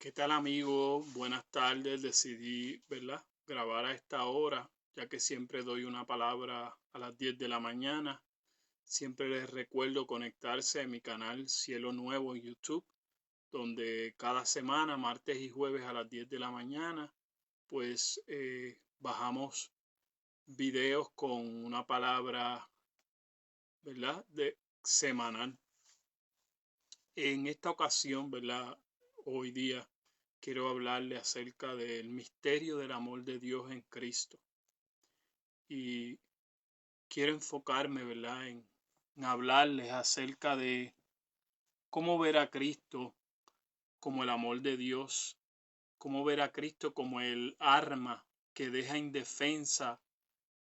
¿Qué tal, amigo? Buenas tardes. Decidí, ¿verdad?, grabar a esta hora, ya que siempre doy una palabra a las 10 de la mañana. Siempre les recuerdo conectarse a mi canal Cielo Nuevo en YouTube, donde cada semana, martes y jueves a las 10 de la mañana, pues bajamos videos con una palabra, ¿verdad?, de semanal. En esta ocasión, ¿verdad?, hoy día quiero hablarle acerca del misterio del amor de Dios en Cristo. Y quiero enfocarme, ¿verdad?, en hablarles acerca de cómo ver a Cristo como el amor de Dios, cómo ver a Cristo como el arma que deja indefensa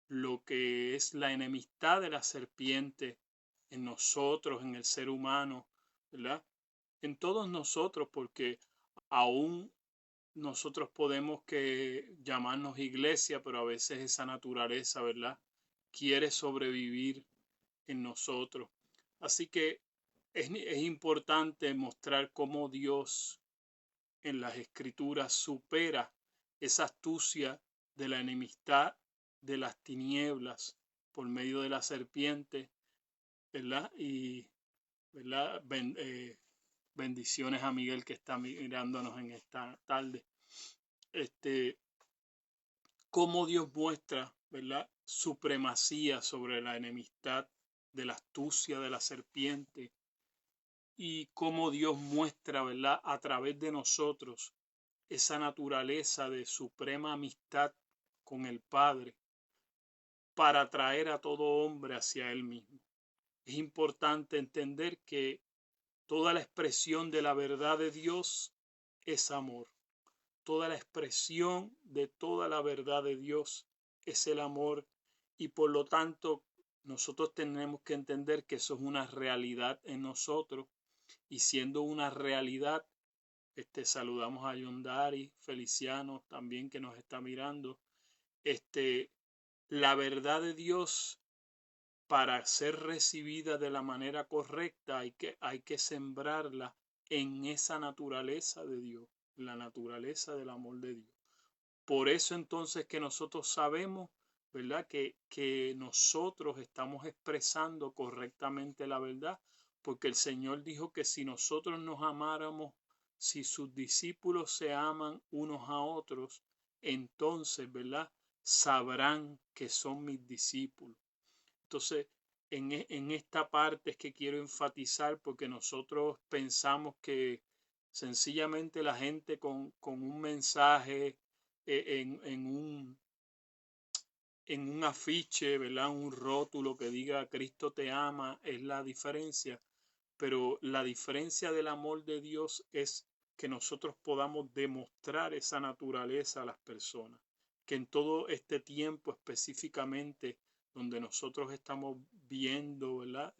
lo que es la enemistad de la serpiente en nosotros, en el ser humano, ¿verdad? En todos nosotros, porque aún nosotros podemos que llamarnos iglesia, pero a veces esa naturaleza, ¿verdad?, quiere sobrevivir en nosotros. Así que es importante mostrar cómo Dios en las escrituras supera esa astucia de la enemistad de las tinieblas por medio de la serpiente, ¿verdad? Y, ¿verdad? Bendiciones a Miguel que está mirándonos en esta tarde. Cómo Dios muestra, ¿verdad?, supremacía sobre la enemistad de la astucia de la serpiente, y cómo Dios muestra, ¿verdad?, a través de nosotros esa naturaleza de suprema amistad con el Padre para atraer a todo hombre hacia Él mismo. Es importante entender que toda la expresión de la verdad de Dios es amor. Toda la expresión de toda la verdad de Dios es el amor, y por lo tanto nosotros tenemos que entender que eso es una realidad en nosotros, y siendo una realidad, saludamos a Yondari Feliciano también que nos está mirando. La verdad de Dios, para ser recibida de la manera correcta, hay que sembrarla en esa naturaleza de Dios, la naturaleza del amor de Dios. Por eso entonces que nosotros sabemos, ¿verdad?, que nosotros estamos expresando correctamente la verdad, porque el Señor dijo que si nosotros nos amáramos, si sus discípulos se aman unos a otros, entonces, ¿verdad?, sabrán que son mis discípulos. Entonces, en esta parte es que quiero enfatizar, porque nosotros pensamos que sencillamente la gente con un mensaje en un afiche, ¿verdad?, un rótulo que diga Cristo te ama, es la diferencia. Pero la diferencia del amor de Dios es que nosotros podamos demostrar esa naturaleza a las personas, que en todo este tiempo específicamente donde nosotros estamos viendo, ¿verdad?,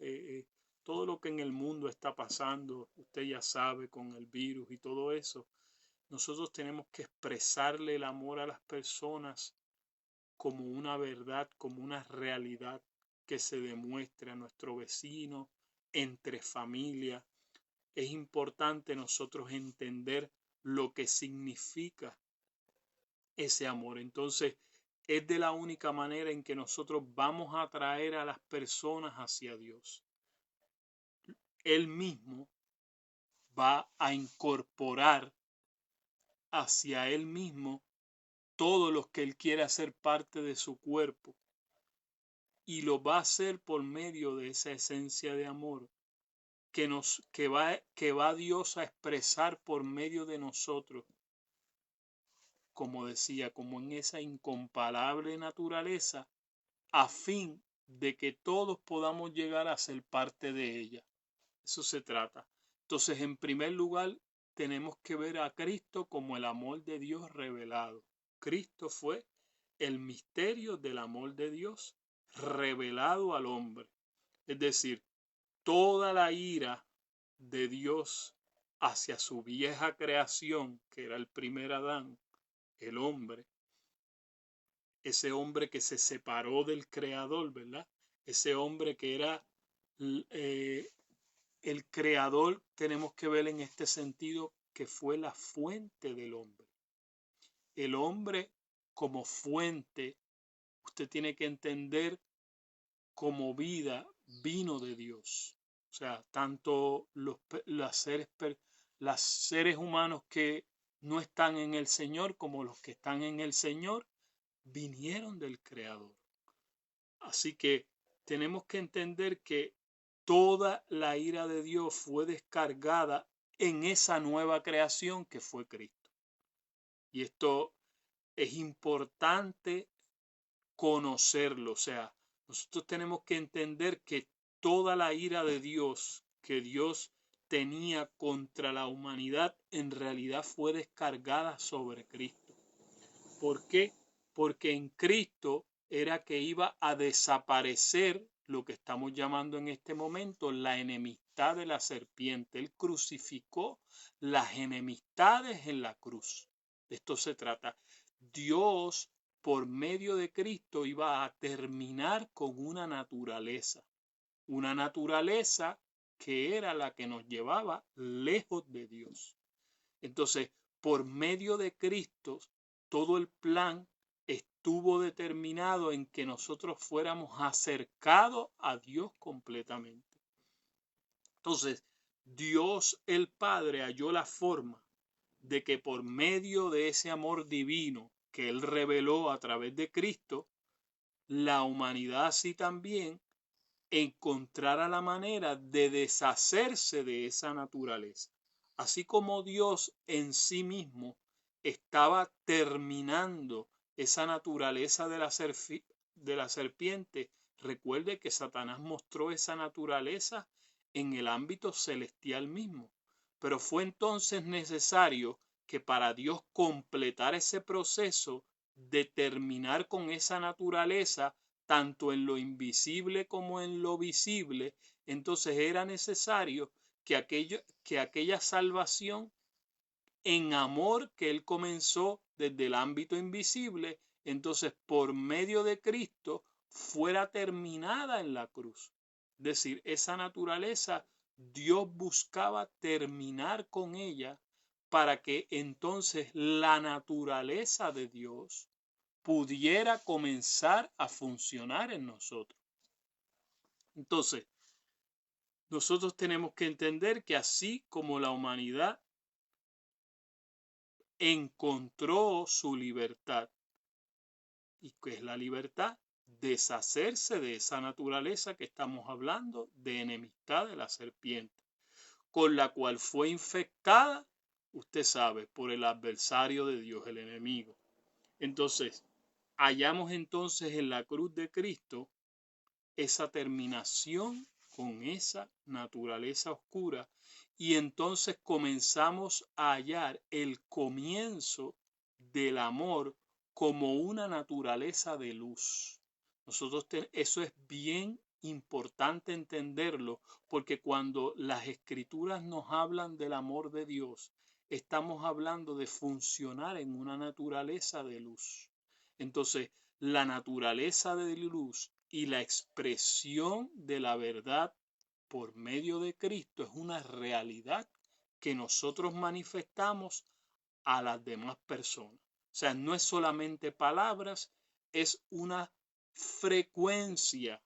todo lo que en el mundo está pasando, usted ya sabe, con el virus y todo eso, nosotros tenemos que expresarle el amor a las personas como una verdad, como una realidad que se demuestre a nuestro vecino, entre familia. Es importante nosotros entender lo que significa ese amor. Entonces, es de la única manera en que nosotros vamos a atraer a las personas hacia Dios. Él mismo va a incorporar hacia Él mismo todos los que Él quiere hacer parte de su cuerpo, y lo va a hacer por medio de esa esencia de amor que va Dios a expresar por medio de nosotros, como decía, como en esa incomparable naturaleza, a fin de que todos podamos llegar a ser parte de ella. Eso se trata. Entonces, en primer lugar, tenemos que ver a Cristo como el amor de Dios revelado. Cristo fue el misterio del amor de Dios revelado al hombre. Es decir, toda la ira de Dios hacia su vieja creación, que era el primer Adán, el hombre, ese hombre que se separó del Creador, ¿verdad? Ese hombre que era el Creador, tenemos que ver en este sentido que fue la fuente del hombre. El hombre como fuente, usted tiene que entender como vida vino de Dios. O sea, tanto los seres humanos que no están en el Señor como los que están en el Señor vinieron del Creador. Así que tenemos que entender que toda la ira de Dios fue descargada en esa nueva creación que fue Cristo. Y esto es importante conocerlo. O sea, nosotros tenemos que entender que toda la ira de Dios que Dios tenía contra la humanidad en realidad fue descargada sobre Cristo. ¿Por qué? Porque en Cristo era que iba a desaparecer lo que estamos llamando en este momento la enemistad de la serpiente. Él crucificó las enemistades en la cruz. De esto se trata. Dios, por medio de Cristo, iba a terminar con una naturaleza que era la que nos llevaba lejos de Dios. Entonces, por medio de Cristo, todo el plan estuvo determinado en que nosotros fuéramos acercados a Dios completamente. Entonces, Dios el Padre halló la forma de que por medio de ese amor divino que Él reveló a través de Cristo, la humanidad así también encontrara la manera de deshacerse de esa naturaleza. Así como Dios en sí mismo estaba terminando esa naturaleza de la serpiente, recuerde que Satanás mostró esa naturaleza en el ámbito celestial mismo. Pero fue entonces necesario que para Dios completar ese proceso de terminar con esa naturaleza, tanto en lo invisible como en lo visible, entonces era necesario que aquella salvación en amor que Él comenzó desde el ámbito invisible, entonces por medio de Cristo fuera terminada en la cruz. Es decir, esa naturaleza Dios buscaba terminar con ella para que entonces la naturaleza de Dios pudiera comenzar a funcionar en nosotros. Entonces, nosotros tenemos que entender que así como la humanidad encontró su libertad, ¿y qué es la libertad? Deshacerse de esa naturaleza que estamos hablando, de enemistad de la serpiente, con la cual fue infectada, usted sabe, por el adversario de Dios, el enemigo. Entonces, hallamos entonces en la cruz de Cristo esa terminación con esa naturaleza oscura y entonces comenzamos a hallar el comienzo del amor como una naturaleza de luz. Eso es bien importante entenderlo, porque cuando las escrituras nos hablan del amor de Dios, estamos hablando de funcionar en una naturaleza de luz. Entonces, la naturaleza de luz y la expresión de la verdad por medio de Cristo es una realidad que nosotros manifestamos a las demás personas. O sea, no es solamente palabras, es una frecuencia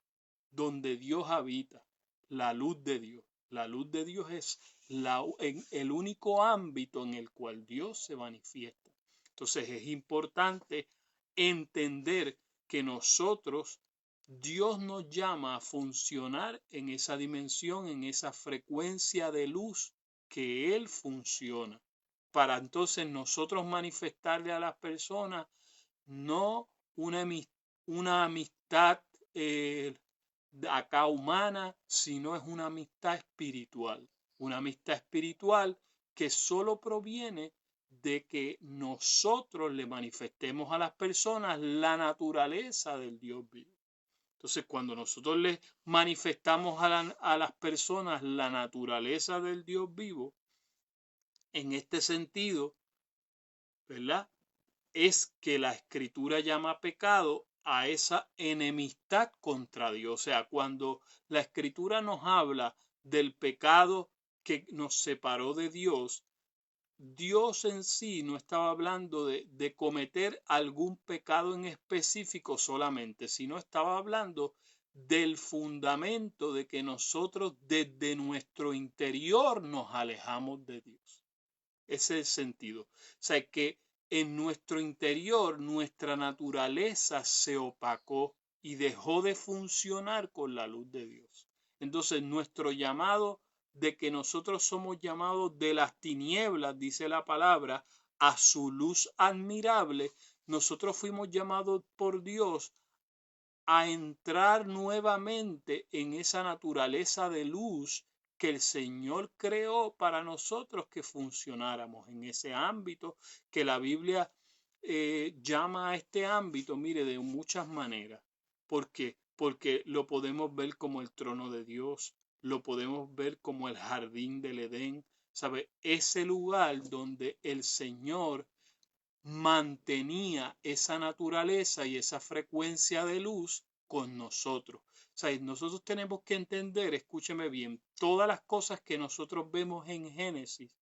donde Dios habita, la luz de Dios. La luz de Dios es el único ámbito en el cual Dios se manifiesta. Entonces es importante entender que Dios nos llama a funcionar en esa dimensión, en esa frecuencia de luz que Él funciona, para entonces nosotros manifestarle a las personas no una amistad acá humana, sino es una amistad espiritual que solo proviene de que nosotros le manifestemos a las personas la naturaleza del Dios vivo. Entonces, cuando nosotros les manifestamos a las personas la naturaleza del Dios vivo, en este sentido, ¿verdad? Es que la escritura llama pecado a esa enemistad contra Dios. O sea, cuando la escritura nos habla del pecado que nos separó de Dios, Dios en sí no estaba hablando de cometer algún pecado en específico solamente, sino estaba hablando del fundamento de que nosotros desde nuestro interior nos alejamos de Dios. Ese es el sentido. O sea, que en nuestro interior nuestra naturaleza se opacó y dejó de funcionar con la luz de Dios. Entonces, nuestro llamado de que nosotros somos llamados de las tinieblas, dice la palabra, a su luz admirable, nosotros fuimos llamados por Dios a entrar nuevamente en esa naturaleza de luz que el Señor creó para nosotros que funcionáramos en ese ámbito que la Biblia llama a este ámbito, mire, de muchas maneras. ¿Por qué? Porque lo podemos ver como el trono de Dios, lo podemos ver como el jardín del Edén, ¿sabe? Ese lugar donde el Señor mantenía esa naturaleza y esa frecuencia de luz con nosotros. O sea, nosotros tenemos que entender, escúcheme bien, todas las cosas que nosotros vemos en Génesis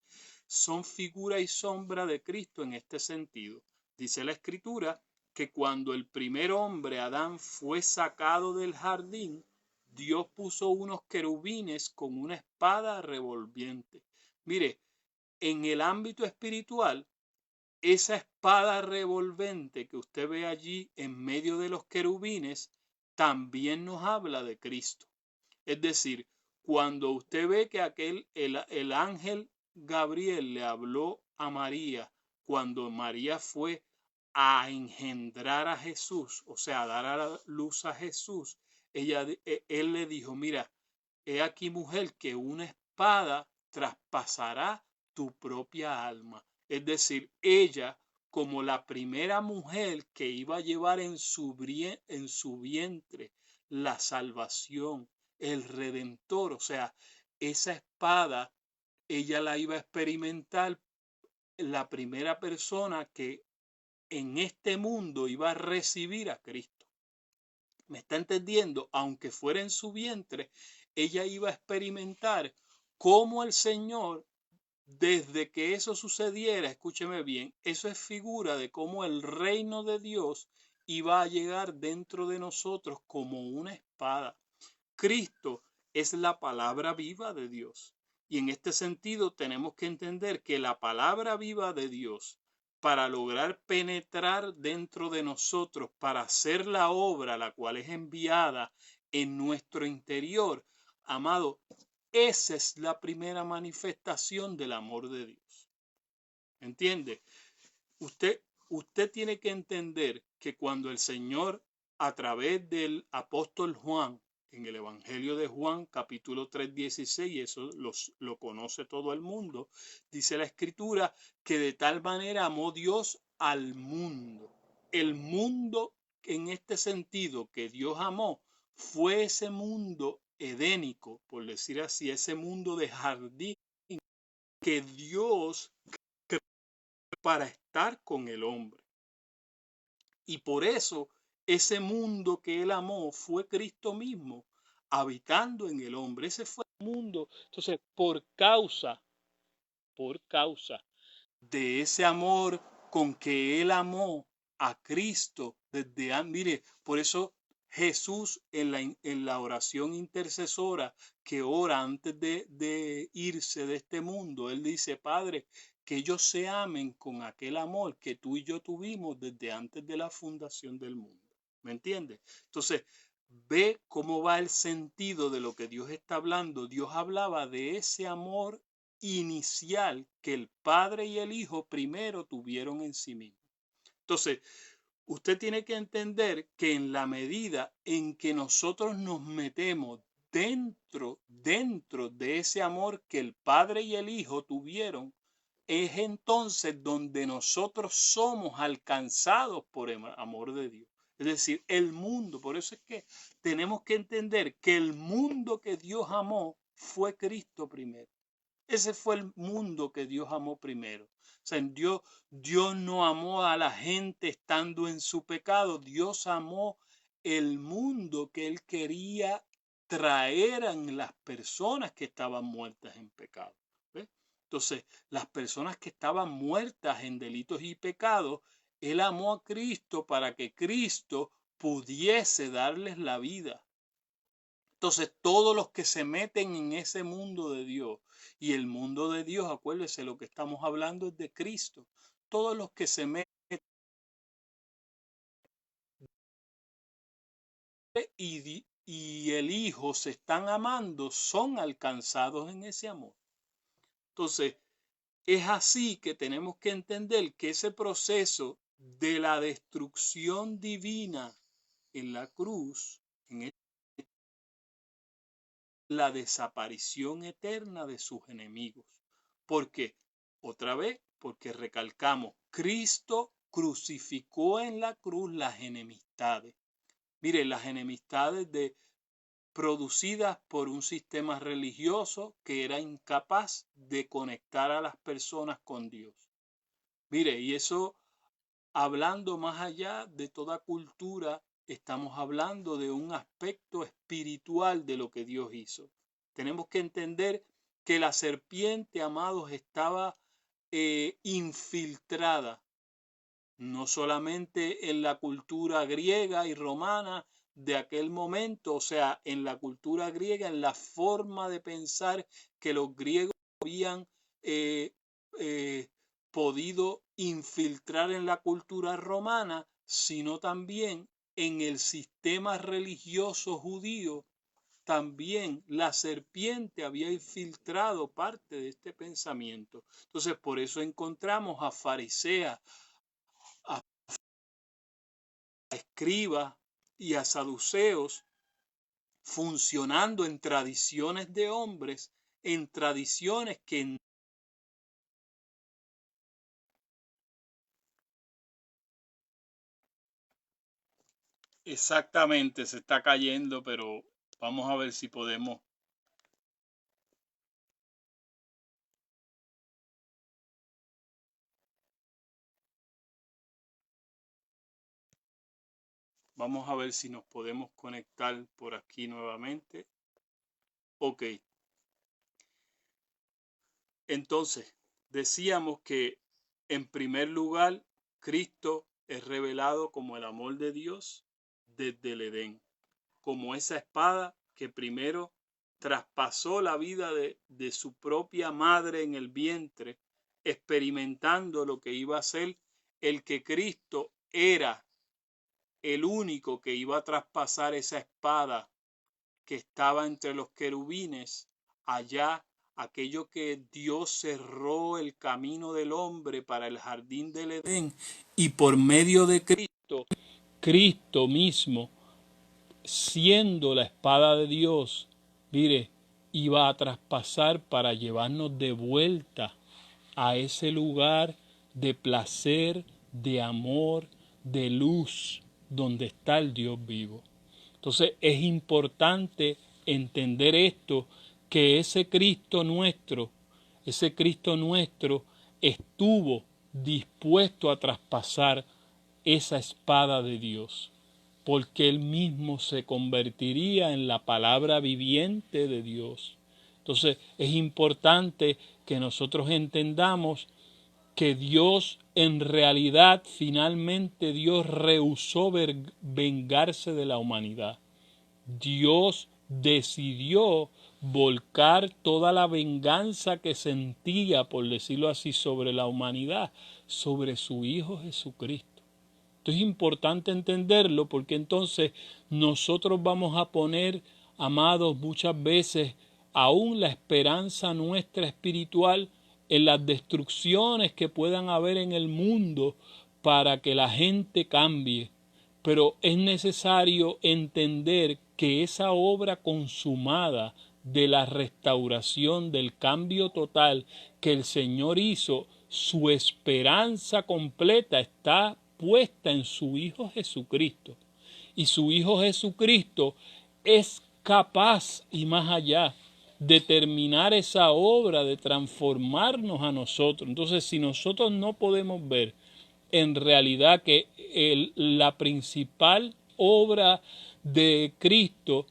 son figura y sombra de Cristo en este sentido. Dice la Escritura que cuando el primer hombre, Adán, fue sacado del jardín, Dios puso unos querubines con una espada revolviente. Mire, en el ámbito espiritual, esa espada revolvente que usted ve allí en medio de los querubines también nos habla de Cristo. Es decir, cuando usted ve que el ángel Gabriel le habló a María, cuando María fue a engendrar a Jesús, o sea, a dar a la luz a Jesús, él le dijo, mira, he aquí mujer que una espada traspasará tu propia alma. Es decir, ella como la primera mujer que iba a llevar en su vientre la salvación, el redentor, o sea, esa espada ella la iba a experimentar la primera persona que en este mundo iba a recibir a Cristo. ¿Me está entendiendo? Aunque fuera en su vientre, ella iba a experimentar cómo el Señor, desde que eso sucediera, escúcheme bien, eso es figura de cómo el reino de Dios iba a llegar dentro de nosotros como una espada. Cristo es la palabra viva de Dios. Y en este sentido tenemos que entender que la palabra viva de Dios, para lograr penetrar dentro de nosotros, para hacer la obra la cual es enviada en nuestro interior, amado, esa es la primera manifestación del amor de Dios. ¿Entiende? Usted tiene que entender que cuando el Señor, a través del apóstol Juan, en el Evangelio de Juan, capítulo 3, 16, eso lo conoce todo el mundo, dice la Escritura que de tal manera amó Dios al mundo. El mundo, en este sentido, que Dios amó, fue ese mundo edénico, por decir así, ese mundo de jardín que Dios creó para estar con el hombre. Y por eso ese mundo que él amó fue Cristo mismo, habitando en el hombre. Ese fue el mundo. Entonces, por causa de ese amor con que él amó a Cristo desde antes, mire, por eso Jesús en la oración intercesora que ora antes de irse de este mundo, él dice, Padre, que ellos se amen con aquel amor que tú y yo tuvimos desde antes de la fundación del mundo. ¿Me entiendes? Entonces, ve cómo va el sentido de lo que Dios está hablando. Dios hablaba de ese amor inicial que el Padre y el Hijo primero tuvieron en sí mismos. Entonces, usted tiene que entender que en la medida en que nosotros nos metemos dentro de ese amor que el Padre y el Hijo tuvieron, es entonces donde nosotros somos alcanzados por el amor de Dios. Es decir, el mundo, por eso es que tenemos que entender que el mundo que Dios amó fue Cristo primero. Ese fue el mundo que Dios amó primero. O sea, Dios no amó a la gente estando en su pecado. Dios amó el mundo que Él quería traer a las personas que estaban muertas en pecado. ¿Ve? Entonces, las personas que estaban muertas en delitos y pecados, Él amó a Cristo para que Cristo pudiese darles la vida. Entonces, todos los que se meten en ese mundo de Dios, y el mundo de Dios, acuérdense, lo que estamos hablando es de Cristo. Todos los que se meten y el Hijo se están amando, son alcanzados en ese amor. Entonces, es así que tenemos que entender que ese proceso de la destrucción divina en la cruz, en la desaparición eterna de sus enemigos. ¿Por qué? Otra vez, porque recalcamos, Cristo crucificó en la cruz las enemistades. Mire, las enemistades producidas por un sistema religioso que era incapaz de conectar a las personas con Dios. Mire, y eso, hablando más allá de toda cultura, estamos hablando de un aspecto espiritual de lo que Dios hizo. Tenemos que entender que la serpiente, amados, estaba infiltrada, no solamente en la cultura griega y romana de aquel momento, o sea, en la cultura griega, en la forma de pensar que los griegos habían eh, eh, podido infiltrar en la cultura romana, sino también en el sistema religioso judío. También la serpiente había infiltrado parte de este pensamiento. Entonces, por eso encontramos a fariseas, a escribas y a saduceos funcionando en tradiciones de hombres, en tradiciones que exactamente se está cayendo, pero vamos a ver si podemos. Vamos a ver si nos podemos conectar por aquí nuevamente. Ok. Entonces, decíamos que en primer lugar, Cristo es revelado como el amor de Dios desde el Edén, como esa espada que primero traspasó la vida de su propia madre en el vientre, experimentando lo que iba a ser el que Cristo era el único que iba a traspasar esa espada que estaba entre los querubines, allá, aquello que Dios cerró el camino del hombre para el jardín del Edén, y por medio de Cristo, Cristo mismo, siendo la espada de Dios, mire, iba a traspasar para llevarnos de vuelta a ese lugar de placer, de amor, de luz, donde está el Dios vivo. Entonces es importante entender esto, que ese Cristo nuestro estuvo dispuesto a traspasar esa espada de Dios, porque Él mismo se convertiría en la palabra viviente de Dios. Entonces es importante que nosotros entendamos que Dios en realidad, finalmente Dios rehusó vengarse de la humanidad. Dios decidió volcar toda la venganza que sentía, por decirlo así, sobre la humanidad, sobre su Hijo Jesucristo. Esto es importante entenderlo, porque entonces nosotros vamos a poner, amados, muchas veces aún la esperanza nuestra espiritual en las destrucciones que puedan haber en el mundo para que la gente cambie. Pero es necesario entender que esa obra consumada de la restauración, del cambio total que el Señor hizo, su esperanza completa está puesta en su Hijo Jesucristo. Y su Hijo Jesucristo es capaz, y más allá, de terminar esa obra, de transformarnos a nosotros. Entonces, si nosotros no podemos ver en realidad que la principal obra de Cristo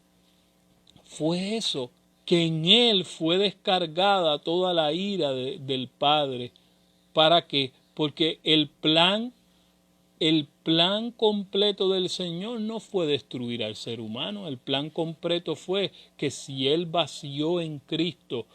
fue eso, que en Él fue descargada toda la ira del Padre. ¿Para qué? Porque el plan completo del Señor no fue destruir al ser humano. El plan completo fue que si Él vació en Cristo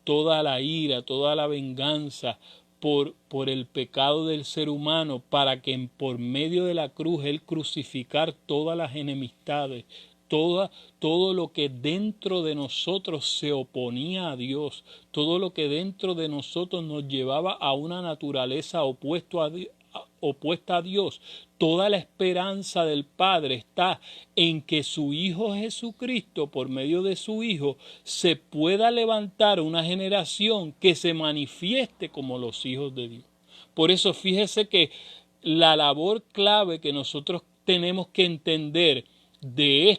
toda la ira, toda la venganza por el pecado del ser humano, para que por medio de la cruz Él crucificar todas las enemistades, todo lo que dentro de nosotros se oponía a Dios, todo lo que dentro de nosotros nos llevaba a una naturaleza opuesta a Dios. Toda la esperanza del Padre está en que su Hijo Jesucristo, por medio de su Hijo, se pueda levantar una generación que se manifieste como los hijos de Dios. Por eso fíjese que la labor clave que nosotros tenemos que entender de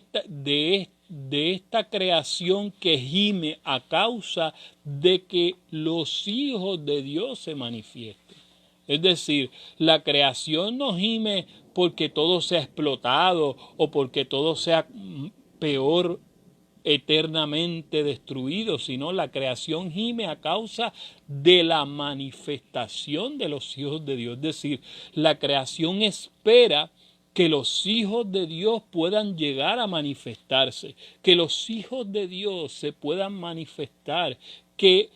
esta creación que gime a causa de que los hijos de Dios se manifiesten. Es decir, la creación no gime porque todo sea explotado o porque todo sea peor eternamente destruido, sino la creación gime a causa de la manifestación de los hijos de Dios. Es decir, la creación espera que los hijos de Dios puedan llegar a manifestarse, que los hijos de Dios se puedan manifestar, que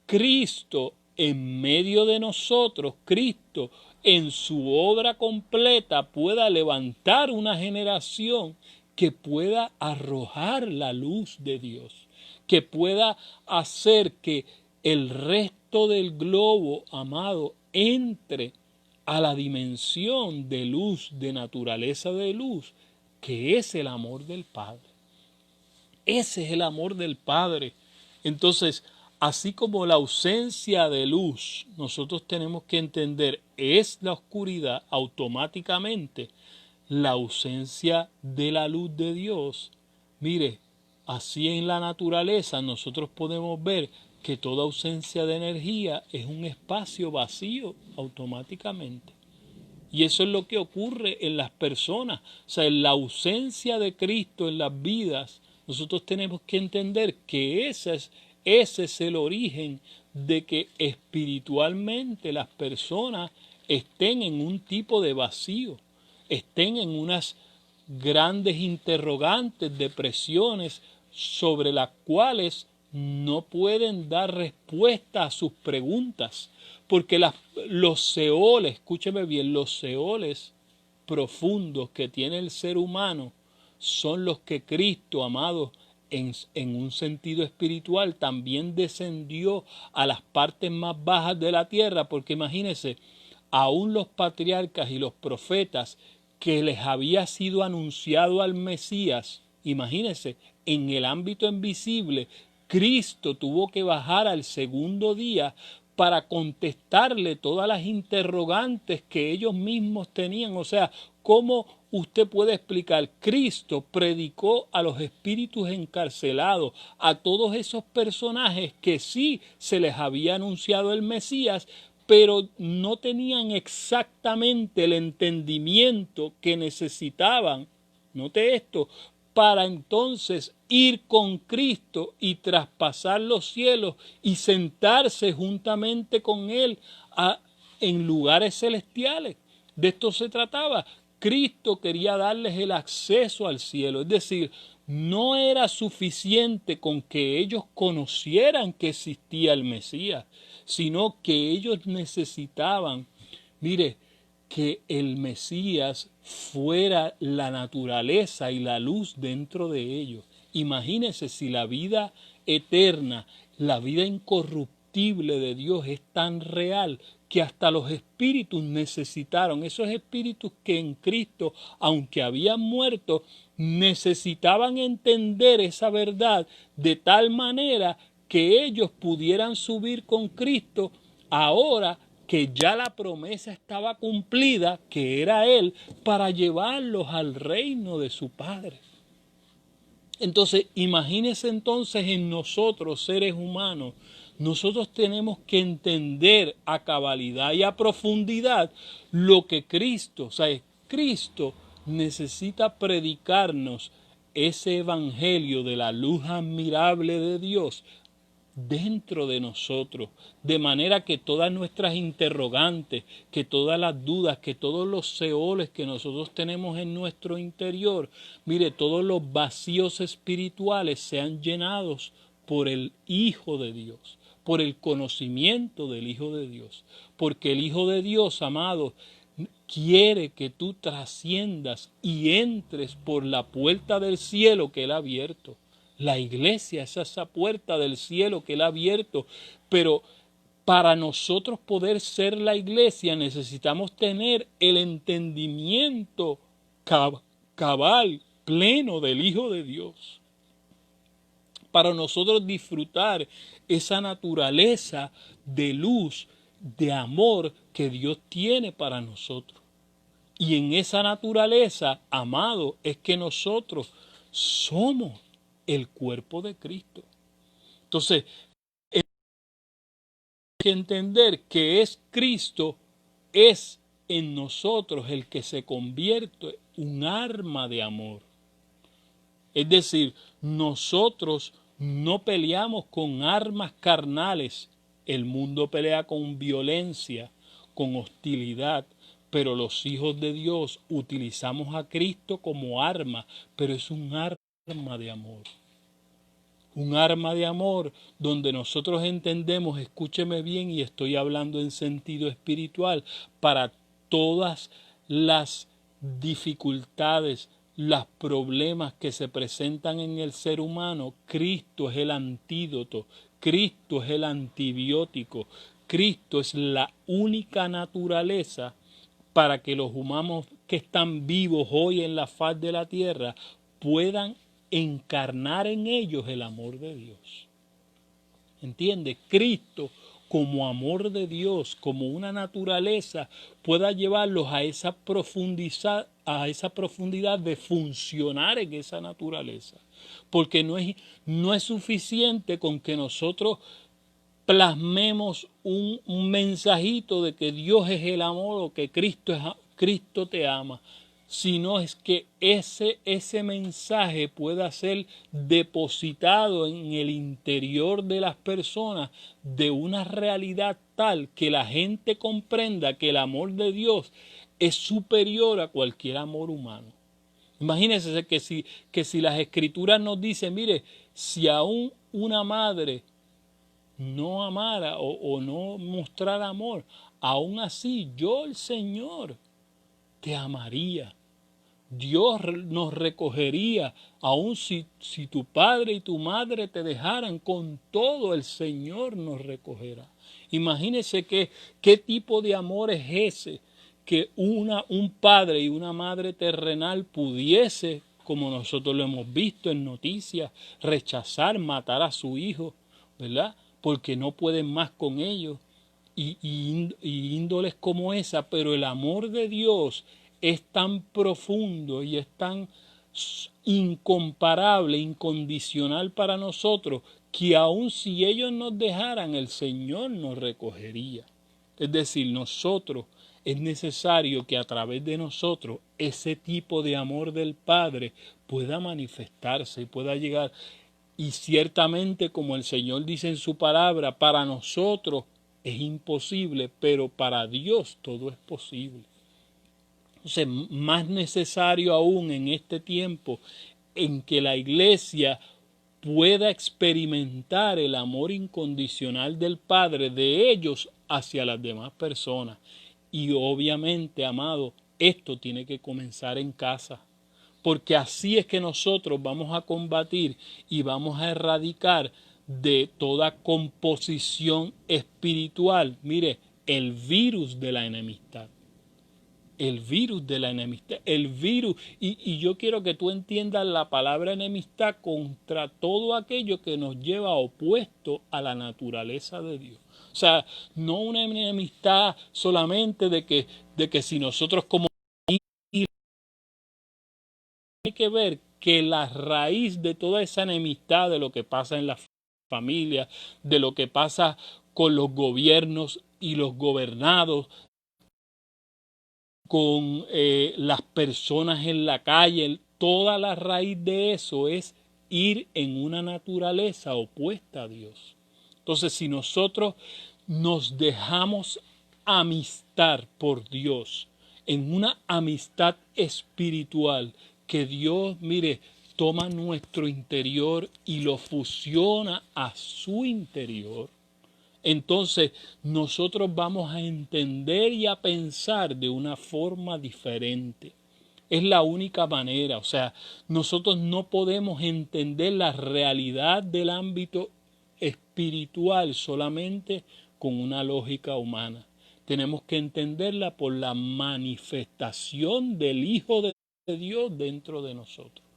Cristo en medio de nosotros, Cristo en su obra completa pueda levantar una generación que pueda arrojar la luz de Dios, que pueda hacer que el resto del globo, amado, entre a la dimensión de luz, de naturaleza de luz, que es el amor del Padre. Ese es el amor del Padre. Entonces, así como la ausencia de luz, nosotros tenemos que entender, es la oscuridad, automáticamente la ausencia de la luz de Dios. Mire, así en la naturaleza nosotros podemos ver que toda ausencia de energía es un espacio vacío automáticamente. Y eso es lo que ocurre en las personas. O sea, en la ausencia de Cristo en las vidas, nosotros tenemos que entender que ese es el origen de que espiritualmente las personas estén en un tipo de vacío, estén en unas grandes interrogantes, depresiones, sobre las cuales no pueden dar respuesta a sus preguntas, porque los seoles, escúcheme bien, los seoles profundos que tiene el ser humano son los que Cristo, amado, en un sentido espiritual también descendió a las partes más bajas de la tierra, porque imagínense, aún los patriarcas y los profetas que les había sido anunciado al Mesías, imagínense, en el ámbito invisible, Cristo tuvo que bajar al segundo día para contestarle todas las interrogantes que ellos mismos tenían. O sea, ¿cómo usted puede explicar? Cristo predicó a los espíritus encarcelados, a todos esos personajes que sí se les había anunciado el Mesías, pero no tenían exactamente el entendimiento que necesitaban, note esto, para entonces ir con Cristo y traspasar los cielos y sentarse juntamente con Él en lugares celestiales. De esto se trataba. Cristo quería darles el acceso al cielo, es decir, no era suficiente con que ellos conocieran que existía el Mesías, sino que ellos necesitaban, mire, que el Mesías fuera la naturaleza y la luz dentro de ellos. Imagínense si la vida eterna, la vida incorruptible de Dios es tan real que hasta los espíritus necesitaron, esos espíritus que en Cristo, aunque habían muerto, necesitaban entender esa verdad de tal manera que ellos pudieran subir con Cristo ahora que ya la promesa estaba cumplida, que era Él, para llevarlos al reino de su Padre. Entonces, imagínense entonces en nosotros, seres humanos, nosotros tenemos que entender a cabalidad y a profundidad lo que Cristo, o sea, Cristo necesita predicarnos ese evangelio de la luz admirable de Dios dentro de nosotros, de manera que todas nuestras interrogantes, que todas las dudas, que todos los seoles que nosotros tenemos en nuestro interior, mire, todos los vacíos espirituales sean llenados por el Hijo de Dios, por el conocimiento del Hijo de Dios, porque el Hijo de Dios, amado, quiere que tú trasciendas y entres por la puerta del cielo que Él ha abierto. La iglesia es esa puerta del cielo que Él ha abierto, pero para nosotros poder ser la iglesia necesitamos tener el entendimiento cabal, pleno del Hijo de Dios. Para nosotros disfrutar esa naturaleza de luz, de amor que Dios tiene para nosotros. Y en esa naturaleza, amado, es que nosotros somos el cuerpo de Cristo. Entonces, hay que entender que es Cristo, es en nosotros el que se convierte en un arma de amor. Es decir, nosotros no peleamos con armas carnales. El mundo pelea con violencia, con hostilidad, pero los hijos de Dios utilizamos a Cristo como arma, pero es un arma de amor. Un arma de amor donde nosotros entendemos, escúcheme bien y estoy hablando en sentido espiritual, para todas las dificultades, los problemas que se presentan en el ser humano, Cristo es el antídoto, Cristo es el antibiótico, Cristo es la única naturaleza para que los humanos que están vivos hoy en la faz de la tierra puedan encarnar en ellos el amor de Dios. ¿Entiende? Cristo como amor de Dios, como una naturaleza, pueda llevarlos a esa profundidad de funcionar en esa naturaleza. Porque no es suficiente con que nosotros plasmemos un mensajito de que Dios es el amor o que Cristo te ama, sino es que ese mensaje pueda ser depositado en el interior de las personas de una realidad tal que la gente comprenda que el amor de Dios es superior a cualquier amor humano. Imagínense que si las escrituras nos dicen, mire, si aún una madre no amara o no mostrara amor, aún así yo, el Señor, te amaría. Dios nos recogería, aun si tu padre y tu madre te dejaran, con todo el Señor nos recogerá. Imagínese qué tipo de amor es ese, que un padre y una madre terrenal pudiese, como nosotros lo hemos visto en noticias, rechazar, matar a su hijo, ¿verdad? Porque no pueden más con ellos. Y índoles como esa, pero el amor de Dios es tan profundo y es tan incomparable, incondicional para nosotros, que aun si ellos nos dejaran, el Señor nos recogería. Es decir, nosotros es necesario que a través de nosotros ese tipo de amor del Padre pueda manifestarse y pueda llegar. Y ciertamente, como el Señor dice en su palabra, para nosotros es imposible, pero para Dios todo es posible. Entonces, más necesario aún en este tiempo en que la iglesia pueda experimentar el amor incondicional del Padre de ellos hacia las demás personas. Y obviamente, amado, esto tiene que comenzar en casa, porque así es que nosotros vamos a combatir y vamos a erradicar de toda composición espiritual, mire, el virus de la enemistad. El virus de la enemistad, el virus, y yo quiero que tú entiendas la palabra enemistad contra todo aquello que nos lleva opuesto a la naturaleza de Dios. O sea, no una enemistad solamente de que si nosotros como hay que ver que la raíz de toda esa enemistad de lo que pasa en la familia, de lo que pasa con los gobiernos y los gobernados, con las personas en la calle, toda la raíz de eso es ir en una naturaleza opuesta a Dios. Entonces, si nosotros nos dejamos amistar por Dios, en una amistad espiritual, que Dios, mire, toma nuestro interior y lo fusiona a su interior, entonces nosotros vamos a entender y a pensar de una forma diferente. Es la única manera, o sea, nosotros no podemos entender la realidad del ámbito espiritual solamente con una lógica humana. Tenemos que entenderla por la manifestación del Hijo de Dios dentro de nosotros.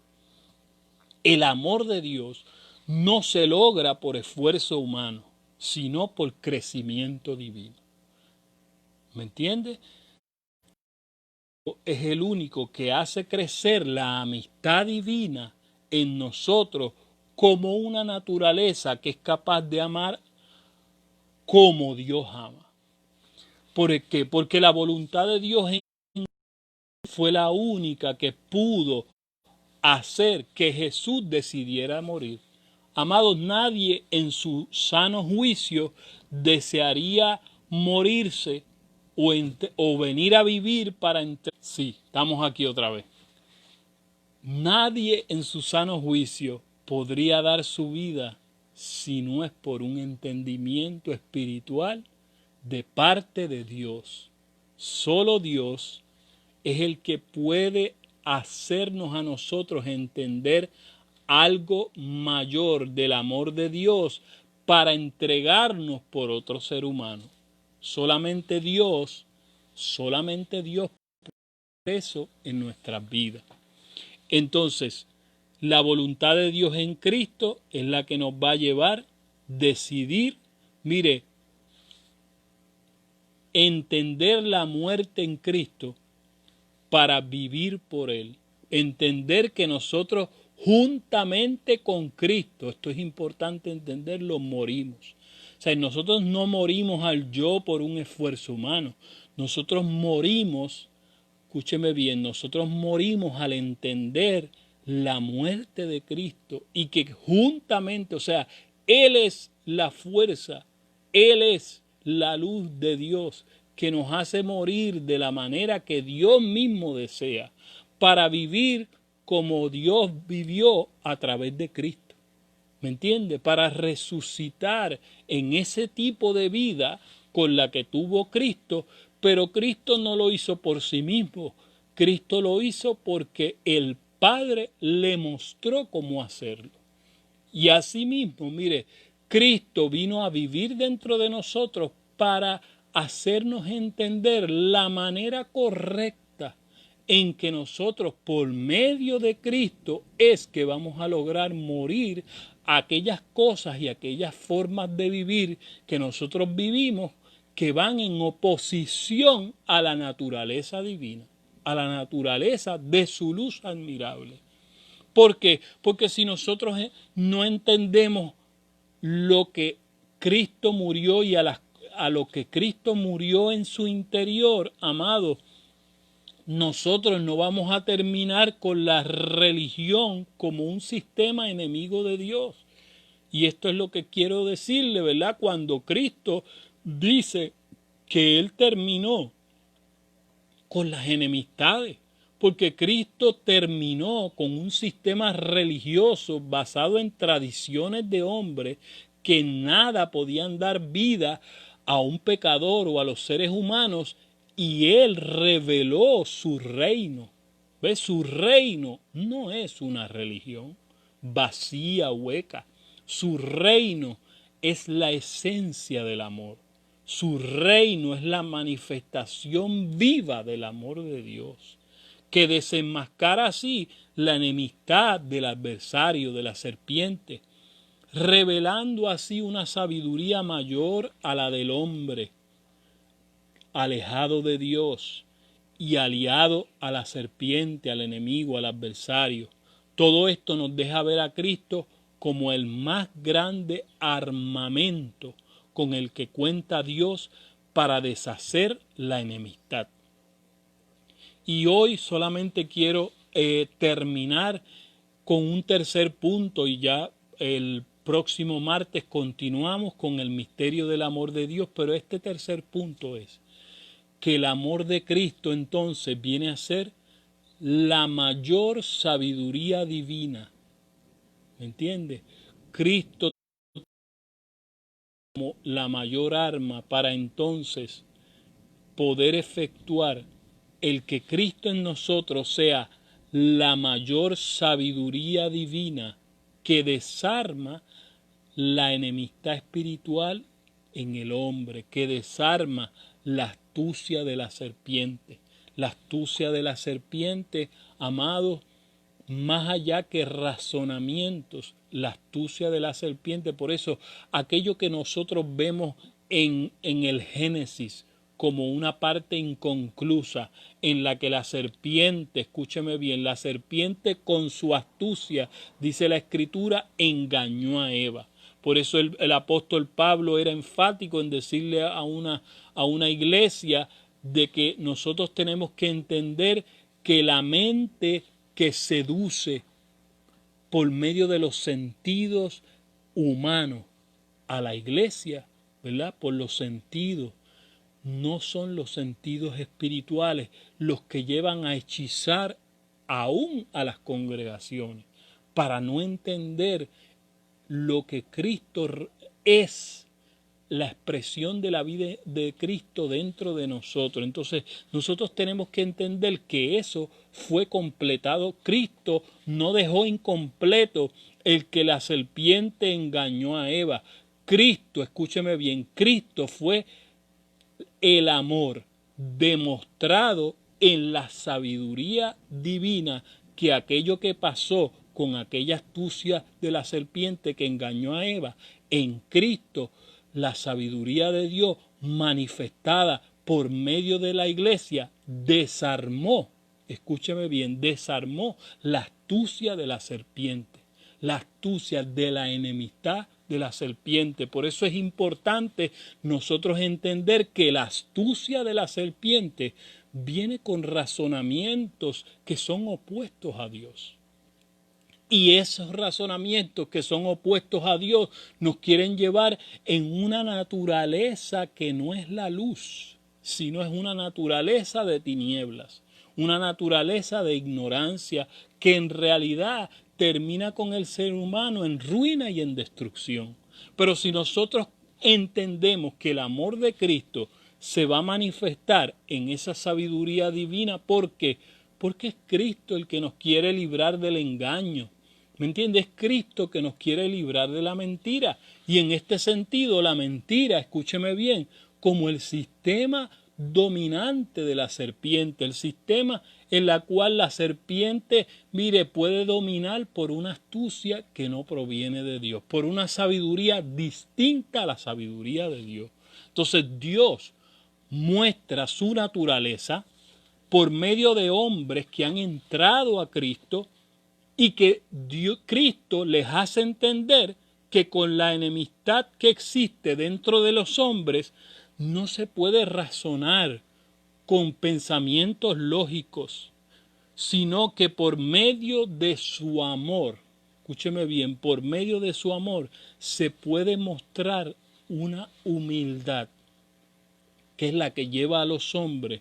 El amor de Dios no se logra por esfuerzo humano, sino por crecimiento divino. ¿Me entiende? Es el único que hace crecer la amistad divina en nosotros como una naturaleza que es capaz de amar como Dios ama. ¿Por qué? Porque la voluntad de Dios fue la única que pudo hacer que Jesús decidiera morir. Amados, nadie en su sano juicio desearía morirse o venir a vivir para... Sí, estamos aquí otra vez. Nadie en su sano juicio podría dar su vida si no es por un entendimiento espiritual de parte de Dios. Solo Dios es el que puede hacernos a nosotros entender algo mayor del amor de Dios para entregarnos por otro ser humano. Solamente Dios puede eso en nuestras vidas. Entonces, la voluntad de Dios en Cristo es la que nos va a llevar a decidir, mire, entender la muerte en Cristo para vivir por Él. Entender que nosotros juntamente con Cristo, esto es importante entenderlo, morimos. O sea, nosotros no morimos al yo por un esfuerzo humano. Nosotros morimos, escúcheme bien, nosotros morimos al entender la muerte de Cristo y que juntamente, o sea, Él es la fuerza, Él es la luz de Dios que nos hace morir de la manera que Dios mismo desea para vivir como Dios vivió a través de Cristo. ¿Me entiende? Para resucitar en ese tipo de vida con la que tuvo Cristo, pero Cristo no lo hizo por sí mismo. Cristo lo hizo porque el Padre le mostró cómo hacerlo. Y asimismo, mire, Cristo vino a vivir dentro de nosotros para hacernos entender la manera correcta en que nosotros, por medio de Cristo, es que vamos a lograr morir a aquellas cosas y aquellas formas de vivir que nosotros vivimos que van en oposición a la naturaleza divina, a la naturaleza de su luz admirable. ¿Por qué? Porque si nosotros no entendemos lo que Cristo murió y a lo que Cristo murió en su interior, amados, nosotros no vamos a terminar con la religión como un sistema enemigo de Dios. Y esto es lo que quiero decirle, ¿verdad? Cuando Cristo dice que Él terminó con las enemistades, porque Cristo terminó con un sistema religioso basado en tradiciones de hombres que nada podían dar vida a un pecador o a los seres humanos, y Él reveló su reino. ¿Ves? Su reino no es una religión vacía, hueca. Su reino es la esencia del amor. Su reino es la manifestación viva del amor de Dios, que desenmascara así la enemistad del adversario, de la serpiente, revelando así una sabiduría mayor a la del hombre, alejado de Dios y aliado a la serpiente, al enemigo, al adversario. Todo esto nos deja ver a Cristo como el más grande armamento con el que cuenta Dios para deshacer la enemistad. Y hoy solamente quiero terminar con un tercer punto y ya el próximo martes continuamos con el misterio del amor de Dios, pero este tercer punto es que el amor de Cristo entonces viene a ser la mayor sabiduría divina. ¿Me entiendes? Cristo como la mayor arma para entonces poder efectuar el que Cristo en nosotros sea la mayor sabiduría divina que desarma la enemistad espiritual en el hombre, que desarma la astucia de la serpiente. La astucia de la serpiente, amados, más allá que razonamientos, la astucia de la serpiente. Por eso, aquello que nosotros vemos en el Génesis como una parte inconclusa en la que la serpiente, escúcheme bien, la serpiente con su astucia, dice la Escritura, engañó a Eva. Por eso el apóstol Pablo era enfático en decirle a una iglesia de que nosotros tenemos que entender que la mente que seduce por medio de los sentidos humanos a la iglesia, ¿verdad? Por los sentidos, no son los sentidos espirituales los que llevan a hechizar aún a las congregaciones, para no entender lo que Cristo es, la expresión de la vida de Cristo dentro de nosotros. Entonces, nosotros tenemos que entender que eso fue completado. Cristo no dejó incompleto el que la serpiente engañó a Eva. Cristo, escúcheme bien, Cristo fue el amor demostrado en la sabiduría divina, que aquello que pasó con aquella astucia de la serpiente que engañó a Eva, en Cristo, la sabiduría de Dios manifestada por medio de la iglesia desarmó, escúcheme bien, desarmó la astucia de la serpiente, la astucia de la enemistad de la serpiente. Por eso es importante nosotros entender que la astucia de la serpiente viene con razonamientos que son opuestos a Dios. Y esos razonamientos que son opuestos a Dios nos quieren llevar en una naturaleza que no es la luz, sino es una naturaleza de tinieblas, una naturaleza de ignorancia que en realidad termina con el ser humano en ruina y en destrucción. Pero si nosotros entendemos que el amor de Cristo se va a manifestar en esa sabiduría divina, ¿por qué? Porque es Cristo el que nos quiere librar del engaño. ¿Me entiendes? Es Cristo que nos quiere librar de la mentira. Y en este sentido, la mentira, escúcheme bien, como el sistema dominante de la serpiente, el sistema en la cual la serpiente, mire, puede dominar por una astucia que no proviene de Dios, por una sabiduría distinta a la sabiduría de Dios. Entonces Dios muestra su naturaleza por medio de hombres que han entrado a Cristo y que Cristo les hace entender que con la enemistad que existe dentro de los hombres no se puede razonar con pensamientos lógicos, sino que por medio de su amor, escúcheme bien, por medio de su amor se puede mostrar una humildad que es la que lleva a los hombres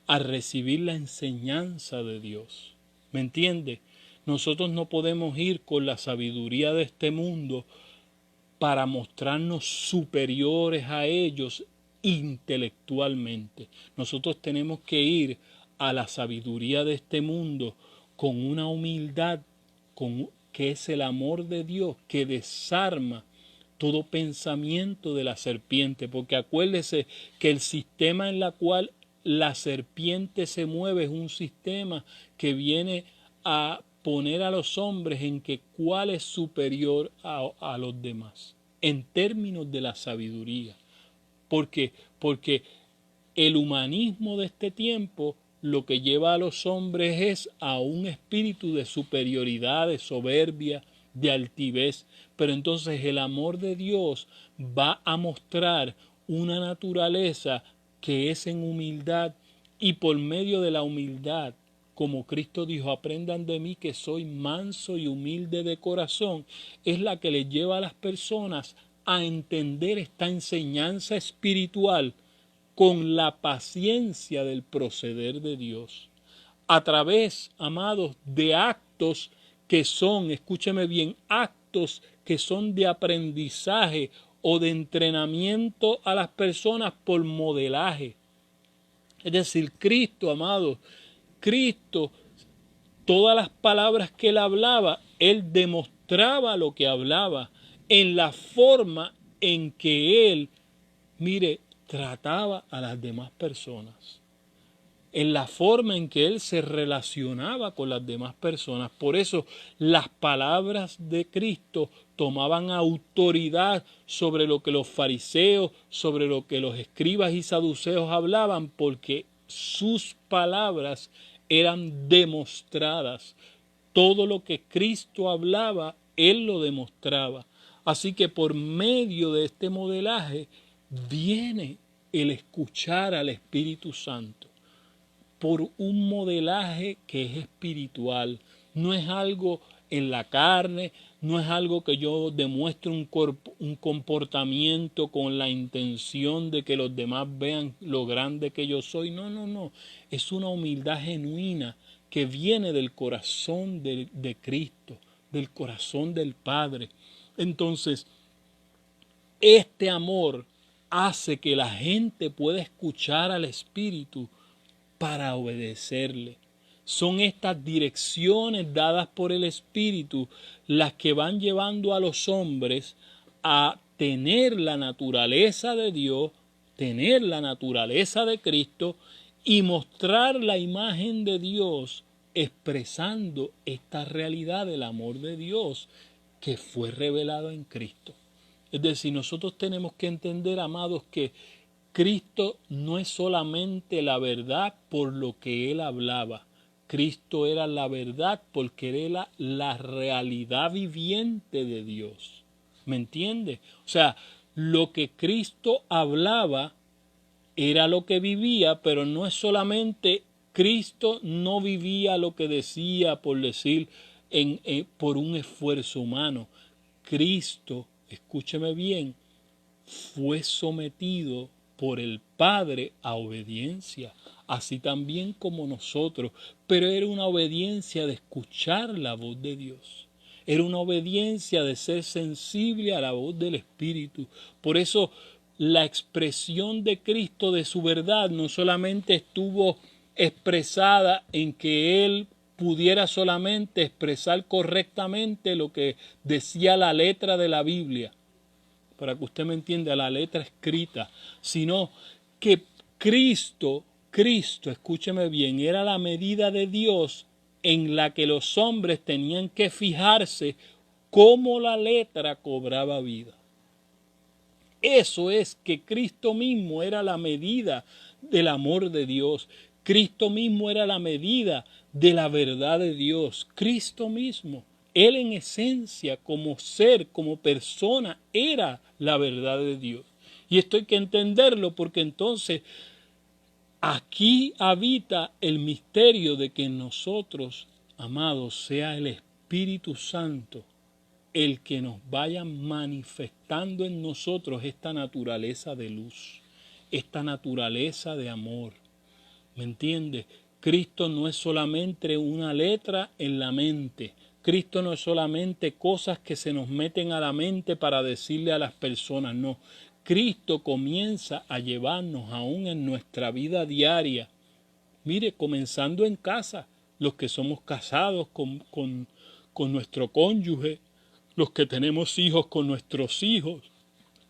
a recibir la enseñanza de Dios. ¿Me entiende? Nosotros no podemos ir con la sabiduría de este mundo para mostrarnos superiores a ellos intelectualmente. Nosotros tenemos que ir a la sabiduría de este mundo con una humildad, que es el amor de Dios, que desarma todo pensamiento de la serpiente, porque acuérdese que el sistema en el cual la serpiente se mueve es un sistema que viene a poner a los hombres en que cuál es superior a los demás, en términos de la sabiduría. Porque el humanismo de este tiempo lo que lleva a los hombres es a un espíritu de superioridad, de soberbia, de altivez. Pero entonces el amor de Dios va a mostrar una naturaleza que es en humildad, y por medio de la humildad, como Cristo dijo, aprendan de mí que soy manso y humilde de corazón, es la que les lleva a las personas a entender esta enseñanza espiritual con la paciencia del proceder de Dios. A través, amados, de actos que son, escúcheme bien, actos que son de aprendizaje o de entrenamiento a las personas por modelaje. Es decir, Cristo, amados, Cristo, todas las palabras que él hablaba, él demostraba lo que hablaba en la forma en que él, mire, trataba a las demás personas, en la forma en que él se relacionaba con las demás personas. Por eso las palabras de Cristo tomaban autoridad sobre lo que los fariseos, sobre lo que los escribas y saduceos hablaban, porque sus palabras eran demostradas. Todo lo que Cristo hablaba, él lo demostraba. Así que por medio de este modelaje viene el escuchar al Espíritu Santo, por un modelaje que es espiritual. No es algo en la carne, no es algo que yo demuestre un comportamiento con la intención de que los demás vean lo grande que yo soy. No, no, no. Es una humildad genuina que viene del corazón de Cristo, del corazón del Padre. Entonces, este amor hace que la gente pueda escuchar al Espíritu para obedecerle. Son estas direcciones dadas por el Espíritu las que van llevando a los hombres a tener la naturaleza de Dios, tener la naturaleza de Cristo y mostrar la imagen de Dios expresando esta realidad del amor de Dios que fue revelado en Cristo. Es decir, nosotros tenemos que entender, amados, que Cristo no es solamente la verdad por lo que Él hablaba. Cristo era la verdad porque era la realidad viviente de Dios. ¿Me entiende? O sea, lo que Cristo hablaba era lo que vivía, pero no es solamente Cristo no vivía lo que decía, por decir, por un esfuerzo humano. Cristo, escúcheme bien, fue sometido por el Padre a obediencia, así también como nosotros, pero era una obediencia de escuchar la voz de Dios, era una obediencia de ser sensible a la voz del Espíritu. Por eso la expresión de Cristo de su verdad no solamente estuvo expresada en que Él pudiera solamente expresar correctamente lo que decía la letra de la Biblia, para que usted me entienda, la letra escrita, sino que Cristo, escúcheme bien, era la medida de Dios en la que los hombres tenían que fijarse cómo la letra cobraba vida. Eso es que Cristo mismo era la medida del amor de Dios. Cristo mismo era la medida de la verdad de Dios. Cristo mismo. Él en esencia, como ser, como persona, era la verdad de Dios. Y esto hay que entenderlo porque entonces aquí habita el misterio de que en nosotros, amados, sea el Espíritu Santo el que nos vaya manifestando en nosotros esta naturaleza de luz, esta naturaleza de amor. ¿Me entiende? Cristo no es solamente una letra en la mente. Cristo no es solamente cosas que se nos meten a la mente para decirle a las personas, no. Cristo comienza a llevarnos aún en nuestra vida diaria. Mire, comenzando en casa, los que somos casados con nuestro cónyuge, los que tenemos hijos con nuestros hijos.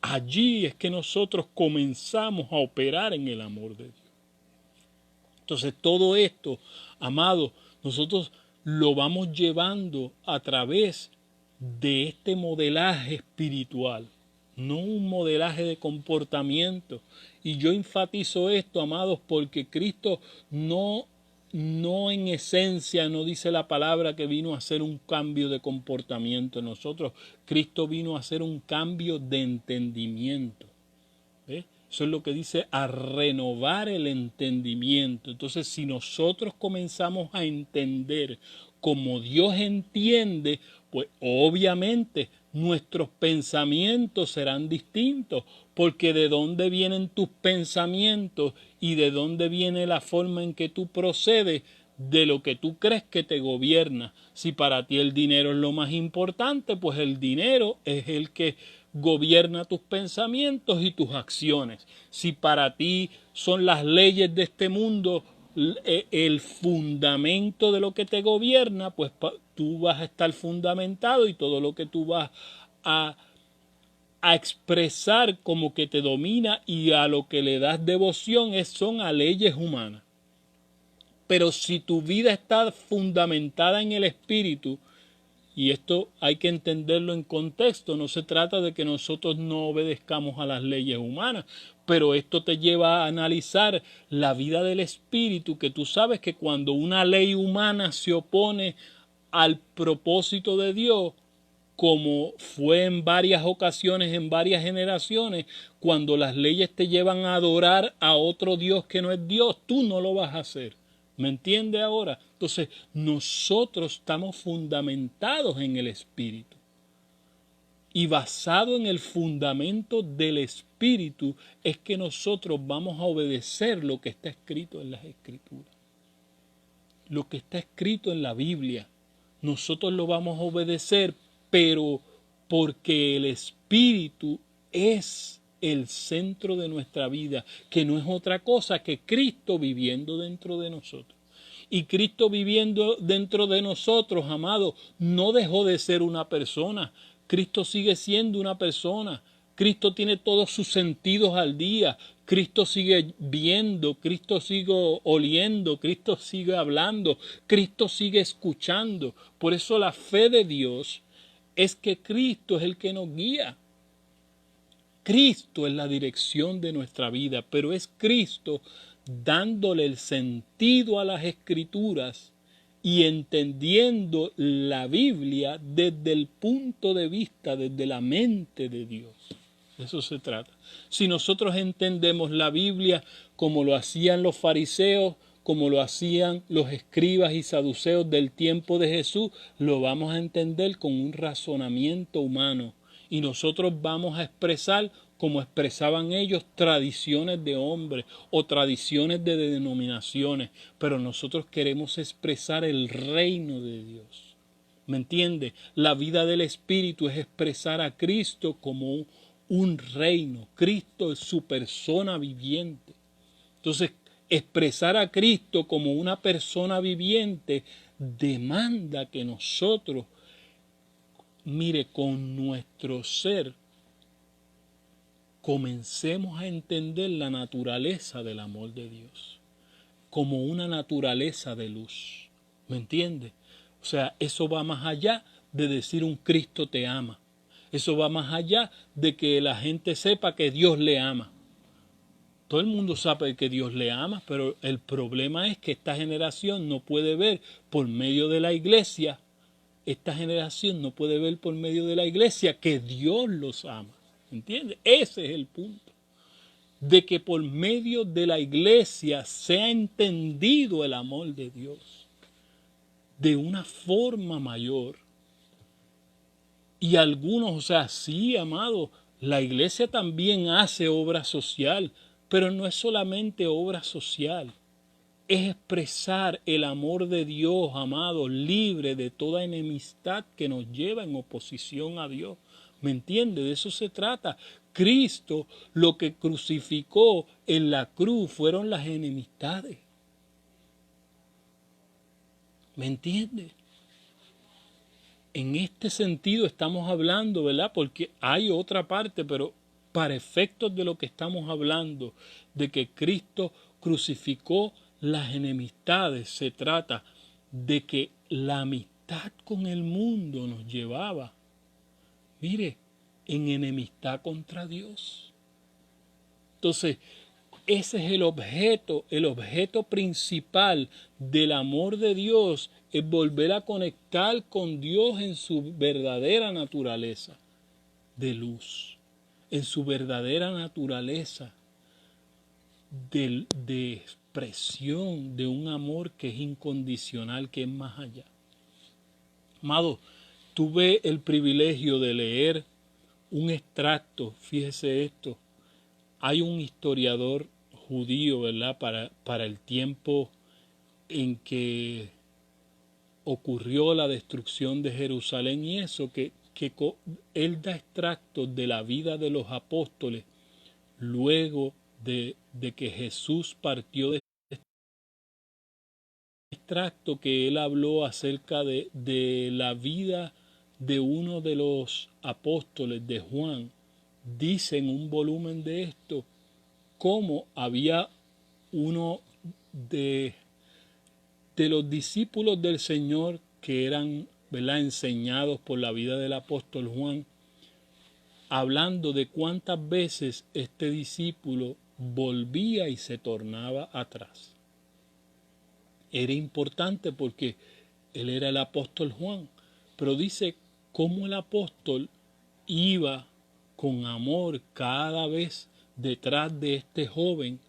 Allí es que nosotros comenzamos a operar en el amor de Dios. Entonces todo esto, amados, nosotros lo vamos llevando a través de este modelaje espiritual, no un modelaje de comportamiento. Y yo enfatizo esto, amados, porque Cristo no en esencia, no dice la palabra que vino a hacer un cambio de comportamiento en nosotros. Cristo vino a hacer un cambio de entendimiento. ¿Ve? Eso es lo que dice a renovar el entendimiento. Entonces, si nosotros comenzamos a entender como Dios entiende, pues obviamente nuestros pensamientos serán distintos, porque de dónde vienen tus pensamientos y de dónde viene la forma en que tú procedes, de lo que tú crees que te gobierna. Si para ti el dinero es lo más importante, pues el dinero es el que gobierna tus pensamientos y tus acciones. Si para ti son las leyes de este mundo el fundamento de lo que te gobierna, pues tú vas a estar fundamentado y todo lo que tú vas a expresar como que te domina y a lo que le das devoción son a leyes humanas. Pero si tu vida está fundamentada en el Espíritu, y esto hay que entenderlo en contexto, no se trata de que nosotros no obedezcamos a las leyes humanas, pero esto te lleva a analizar la vida del Espíritu, que tú sabes que cuando una ley humana se opone al propósito de Dios, como fue en varias ocasiones, en varias generaciones, cuando las leyes te llevan a adorar a otro Dios que no es Dios, tú no lo vas a hacer. ¿Me entiende ahora? Entonces, nosotros estamos fundamentados en el Espíritu. Y basado en el fundamento del Espíritu es que nosotros vamos a obedecer lo que está escrito en las Escrituras. Lo que está escrito en la Biblia. Nosotros lo vamos a obedecer, pero porque el Espíritu es el centro de nuestra vida, que no es otra cosa que Cristo viviendo dentro de nosotros. Y Cristo viviendo dentro de nosotros, amado, no dejó de ser una persona. Cristo sigue siendo una persona. Cristo tiene todos sus sentidos al día. Cristo sigue viendo, Cristo sigue oliendo, Cristo sigue hablando, Cristo sigue escuchando. Por eso la fe de Dios es que Cristo es el que nos guía. Cristo es la dirección de nuestra vida, pero es Cristo dándole el sentido a las Escrituras y entendiendo la Biblia desde el punto de vista, desde la mente de Dios. De eso se trata. Si nosotros entendemos la Biblia como lo hacían los fariseos, como lo hacían los escribas y saduceos del tiempo de Jesús, lo vamos a entender con un razonamiento humano. Y nosotros vamos a expresar, como expresaban ellos, tradiciones de hombres o tradiciones de denominaciones. Pero nosotros queremos expresar el reino de Dios. ¿Me entiende? La vida del Espíritu es expresar a Cristo como un reino. Cristo es su persona viviente. Entonces, expresar a Cristo como una persona viviente demanda que nosotros, mire, con nuestro ser, comencemos a entender la naturaleza del amor de Dios como una naturaleza de luz. ¿Me entiende? O sea, eso va más allá de decir un Cristo te ama. Eso va más allá de que la gente sepa que Dios le ama. Todo el mundo sabe que Dios le ama, pero el problema es que esta generación no puede ver por medio de la iglesia, esta generación no puede ver por medio de la iglesia que Dios los ama. ¿Entiendes? Ese es el punto. De que por medio de la iglesia se ha entendido el amor de Dios de una forma mayor. Y algunos, o sea, sí, amado, la iglesia también hace obra social, pero no es solamente obra social, es expresar el amor de Dios, amado, libre de toda enemistad que nos lleva en oposición a Dios. ¿Me entiende? De eso se trata. Cristo lo que crucificó en la cruz fueron las enemistades. ¿Me entiende? En este sentido estamos hablando, ¿verdad? Porque hay otra parte, pero para efectos de lo que estamos hablando, de que Cristo crucificó las enemistades, se trata de que la amistad con el mundo nos llevaba, mire, en enemistad contra Dios. Entonces, ese es el objeto principal del amor de Dios es volver a conectar con Dios en su verdadera naturaleza de luz, en su verdadera naturaleza de expresión de un amor que es incondicional, que es más allá. Amado, tuve el privilegio de leer un extracto, fíjese esto, hay un historiador judío, ¿verdad?, para el tiempo en que ocurrió la destrucción de Jerusalén y eso, que él da extractos de la vida de los apóstoles luego de que Jesús partió, de extracto que él habló acerca de la vida de uno de los apóstoles, de Juan. Dice en un volumen de esto cómo había uno de los discípulos del Señor que eran, ¿verdad?, enseñados por la vida del apóstol Juan, hablando de cuántas veces este discípulo volvía y se tornaba atrás. Era importante porque él era el apóstol Juan, pero dice cómo el apóstol iba con amor cada vez detrás de este joven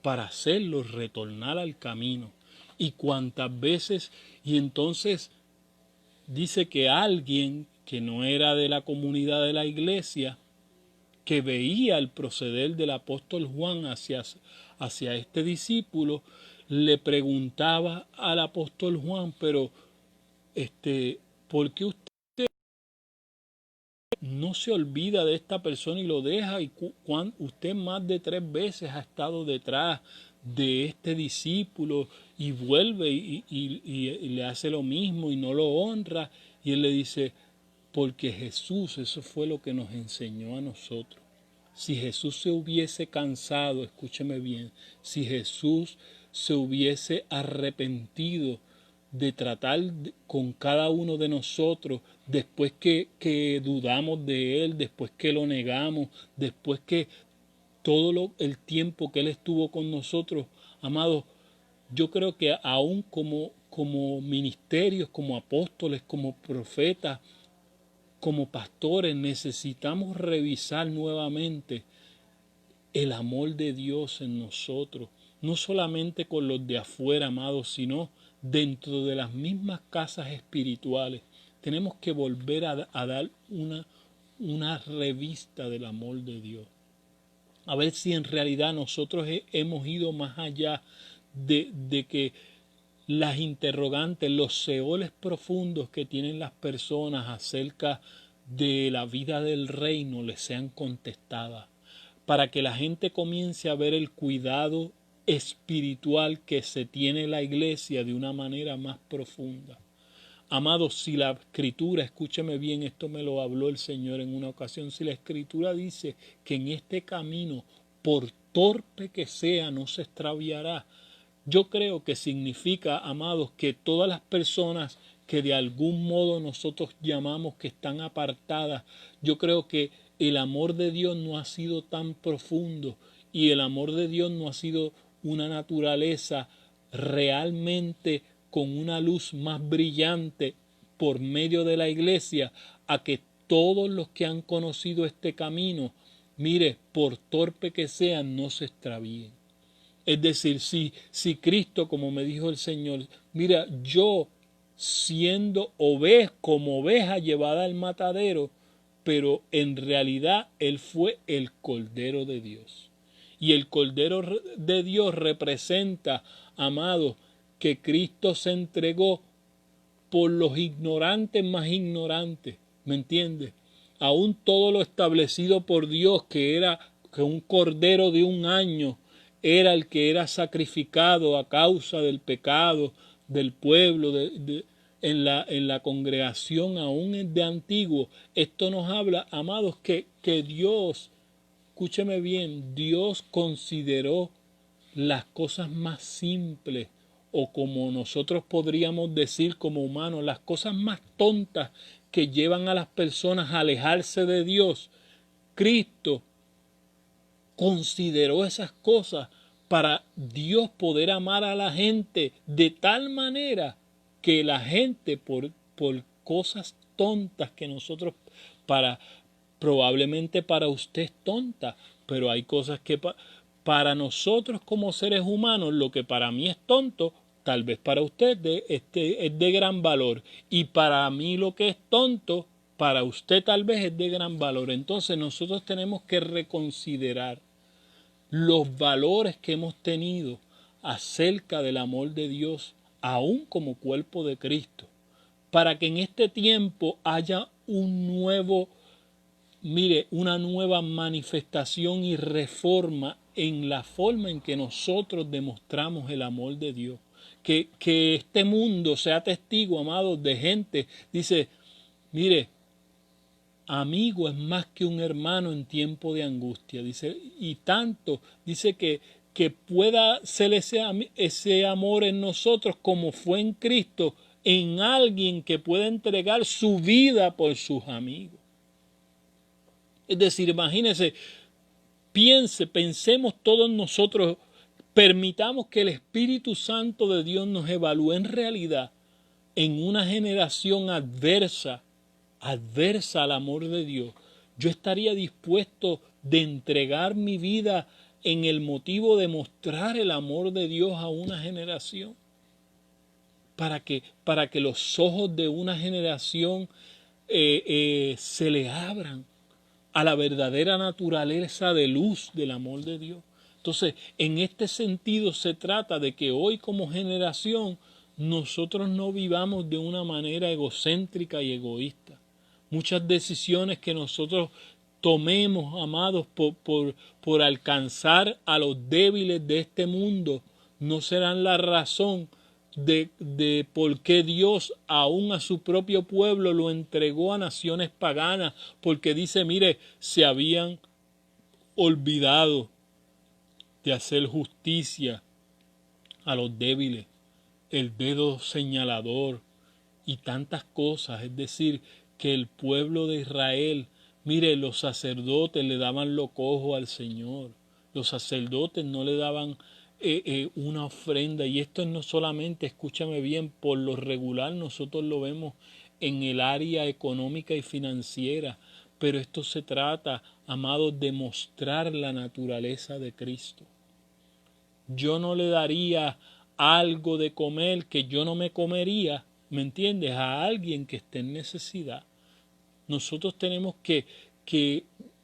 para hacerlo retornar al camino. Y cuántas veces, y entonces dice que alguien que no era de la comunidad de la iglesia, que veía el proceder del apóstol Juan hacia este discípulo, le preguntaba al apóstol Juan, pero ¿por qué usted no se olvida de esta persona y lo deja? Y usted más de 3 veces ha estado detrás de este discípulo y vuelve y le hace lo mismo y no lo honra. Y él le dice, porque Jesús, eso fue lo que nos enseñó a nosotros. Si Jesús se hubiese cansado, escúcheme bien, si Jesús se hubiese arrepentido de tratar con cada uno de nosotros después que dudamos de Él, después que lo negamos, después que todo el tiempo que Él estuvo con nosotros, amados, yo creo que aún como ministerios, como apóstoles, como profetas, como pastores, necesitamos revisar nuevamente el amor de Dios en nosotros, no solamente con los de afuera, amados, sino dentro de las mismas casas espirituales. Tenemos que volver a dar una revista del amor de Dios. A ver si en realidad nosotros hemos ido más allá de que las interrogantes, los seoles profundos que tienen las personas acerca de la vida del reino les sean contestadas, para que la gente comience a ver el cuidado espiritual que se tiene la iglesia de una manera más profunda. Amados, si la escritura, escúcheme bien, esto me lo habló el Señor en una ocasión, si la escritura dice que en este camino, por torpe que sea, no se extraviará, yo creo que significa, amados, que todas las personas que de algún modo nosotros llamamos que están apartadas, yo creo que el amor de Dios no ha sido tan profundo y el amor de Dios no ha sido una naturaleza realmente con una luz más brillante por medio de la iglesia, a que todos los que han conocido este camino, mire, por torpe que sean, no se extravíen. Es decir, si Cristo, como me dijo el Señor, mira, yo siendo como oveja llevada al matadero, pero en realidad Él fue el Cordero de Dios. Y el Cordero de Dios representa, amados, que Cristo se entregó por los ignorantes más ignorantes, ¿me entiendes? Aún todo lo establecido por Dios, que era que un cordero de 1 año era el que era sacrificado a causa del pecado del pueblo, en la congregación aún de antiguo. Esto nos habla, amados, que Dios, escúcheme bien, Dios consideró las cosas más simples, o como nosotros podríamos decir como humanos, las cosas más tontas que llevan a las personas a alejarse de Dios. Cristo consideró esas cosas para Dios poder amar a la gente de tal manera que la gente por cosas tontas que nosotros, probablemente para usted es tonta, pero hay cosas que para nosotros como seres humanos, lo que para mí es tonto, tal vez para usted es de gran valor. Y para mí lo que es tonto, para usted tal vez es de gran valor. Entonces nosotros tenemos que reconsiderar los valores que hemos tenido acerca del amor de Dios, aún como cuerpo de Cristo, para que en este tiempo haya una nueva manifestación y reforma en la forma en que nosotros demostramos el amor de Dios. Que este mundo sea testigo, amados, de gente, dice, mire, amigo es más que un hermano en tiempo de angustia, dice, y tanto, dice que pueda ser ese amor en nosotros como fue en Cristo, en alguien que pueda entregar su vida por sus amigos. Es decir, imagínense, pensemos todos nosotros, permitamos que el Espíritu Santo de Dios nos evalúe en realidad en una generación adversa al amor de Dios. Yo estaría dispuesto de entregar mi vida en el motivo de mostrar el amor de Dios a una generación, para que los ojos de una generación se le abran a la verdadera naturaleza de luz del amor de Dios. Entonces, en este sentido se trata de que hoy como generación nosotros no vivamos de una manera egocéntrica y egoísta. Muchas decisiones que nosotros tomemos, amados, por alcanzar a los débiles de este mundo, no serán la razón de por qué Dios aún a su propio pueblo lo entregó a naciones paganas, porque dice, mire, se habían olvidado de hacer justicia a los débiles, el dedo señalador y tantas cosas. Es decir, que el pueblo de Israel, mire, los sacerdotes le daban lo cojo al Señor, los sacerdotes no le daban una ofrenda, y esto no solamente, escúchame bien, por lo regular nosotros lo vemos en el área económica y financiera, pero esto se trata, amados, de mostrar la naturaleza de Cristo. Yo no le daría algo de comer que yo no me comería, ¿me entiendes?, a alguien que esté en necesidad. Nosotros tenemos que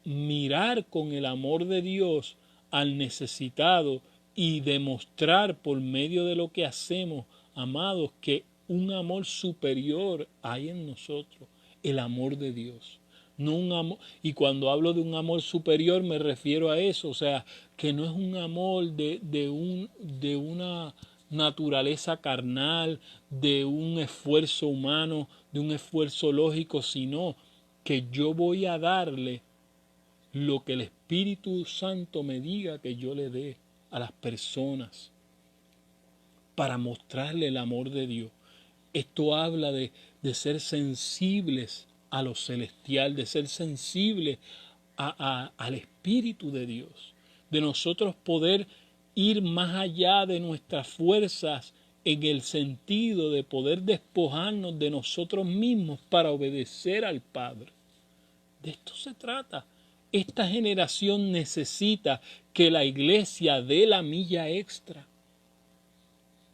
mirar con el amor de Dios al necesitado y demostrar por medio de lo que hacemos, amados, que un amor superior hay en nosotros, el amor de Dios. No un amor, y cuando hablo de un amor superior me refiero a eso, o sea, que no es un amor de una naturaleza carnal, de un esfuerzo humano, de un esfuerzo lógico, sino que yo voy a darle lo que el Espíritu Santo me diga que yo le dé a las personas para mostrarle el amor de Dios. Esto habla de ser sensibles a lo celestial, de ser sensibles al Espíritu de Dios, de nosotros poder ir más allá de nuestras fuerzas en el sentido de poder despojarnos de nosotros mismos para obedecer al Padre. De esto se trata. Esta generación necesita que la iglesia dé la milla extra.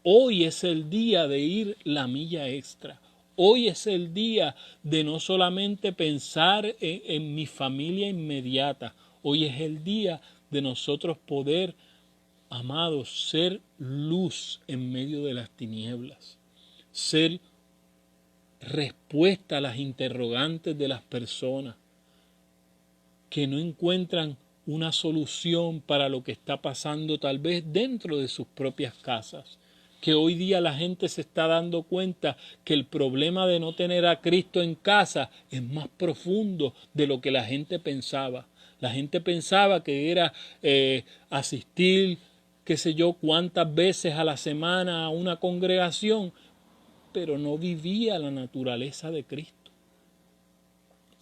Hoy es el día de ir la milla extra. Hoy es el día de no solamente pensar en mi familia inmediata. Hoy es el día de nosotros poder, amados, ser luz en medio de las tinieblas. Ser respuesta a las interrogantes de las personas que no encuentran una solución para lo que está pasando tal vez dentro de sus propias casas. Que hoy día la gente se está dando cuenta que el problema de no tener a Cristo en casa es más profundo de lo que la gente pensaba. La gente pensaba que era asistir, qué sé yo, cuántas veces a la semana a una congregación, pero no vivía la naturaleza de Cristo.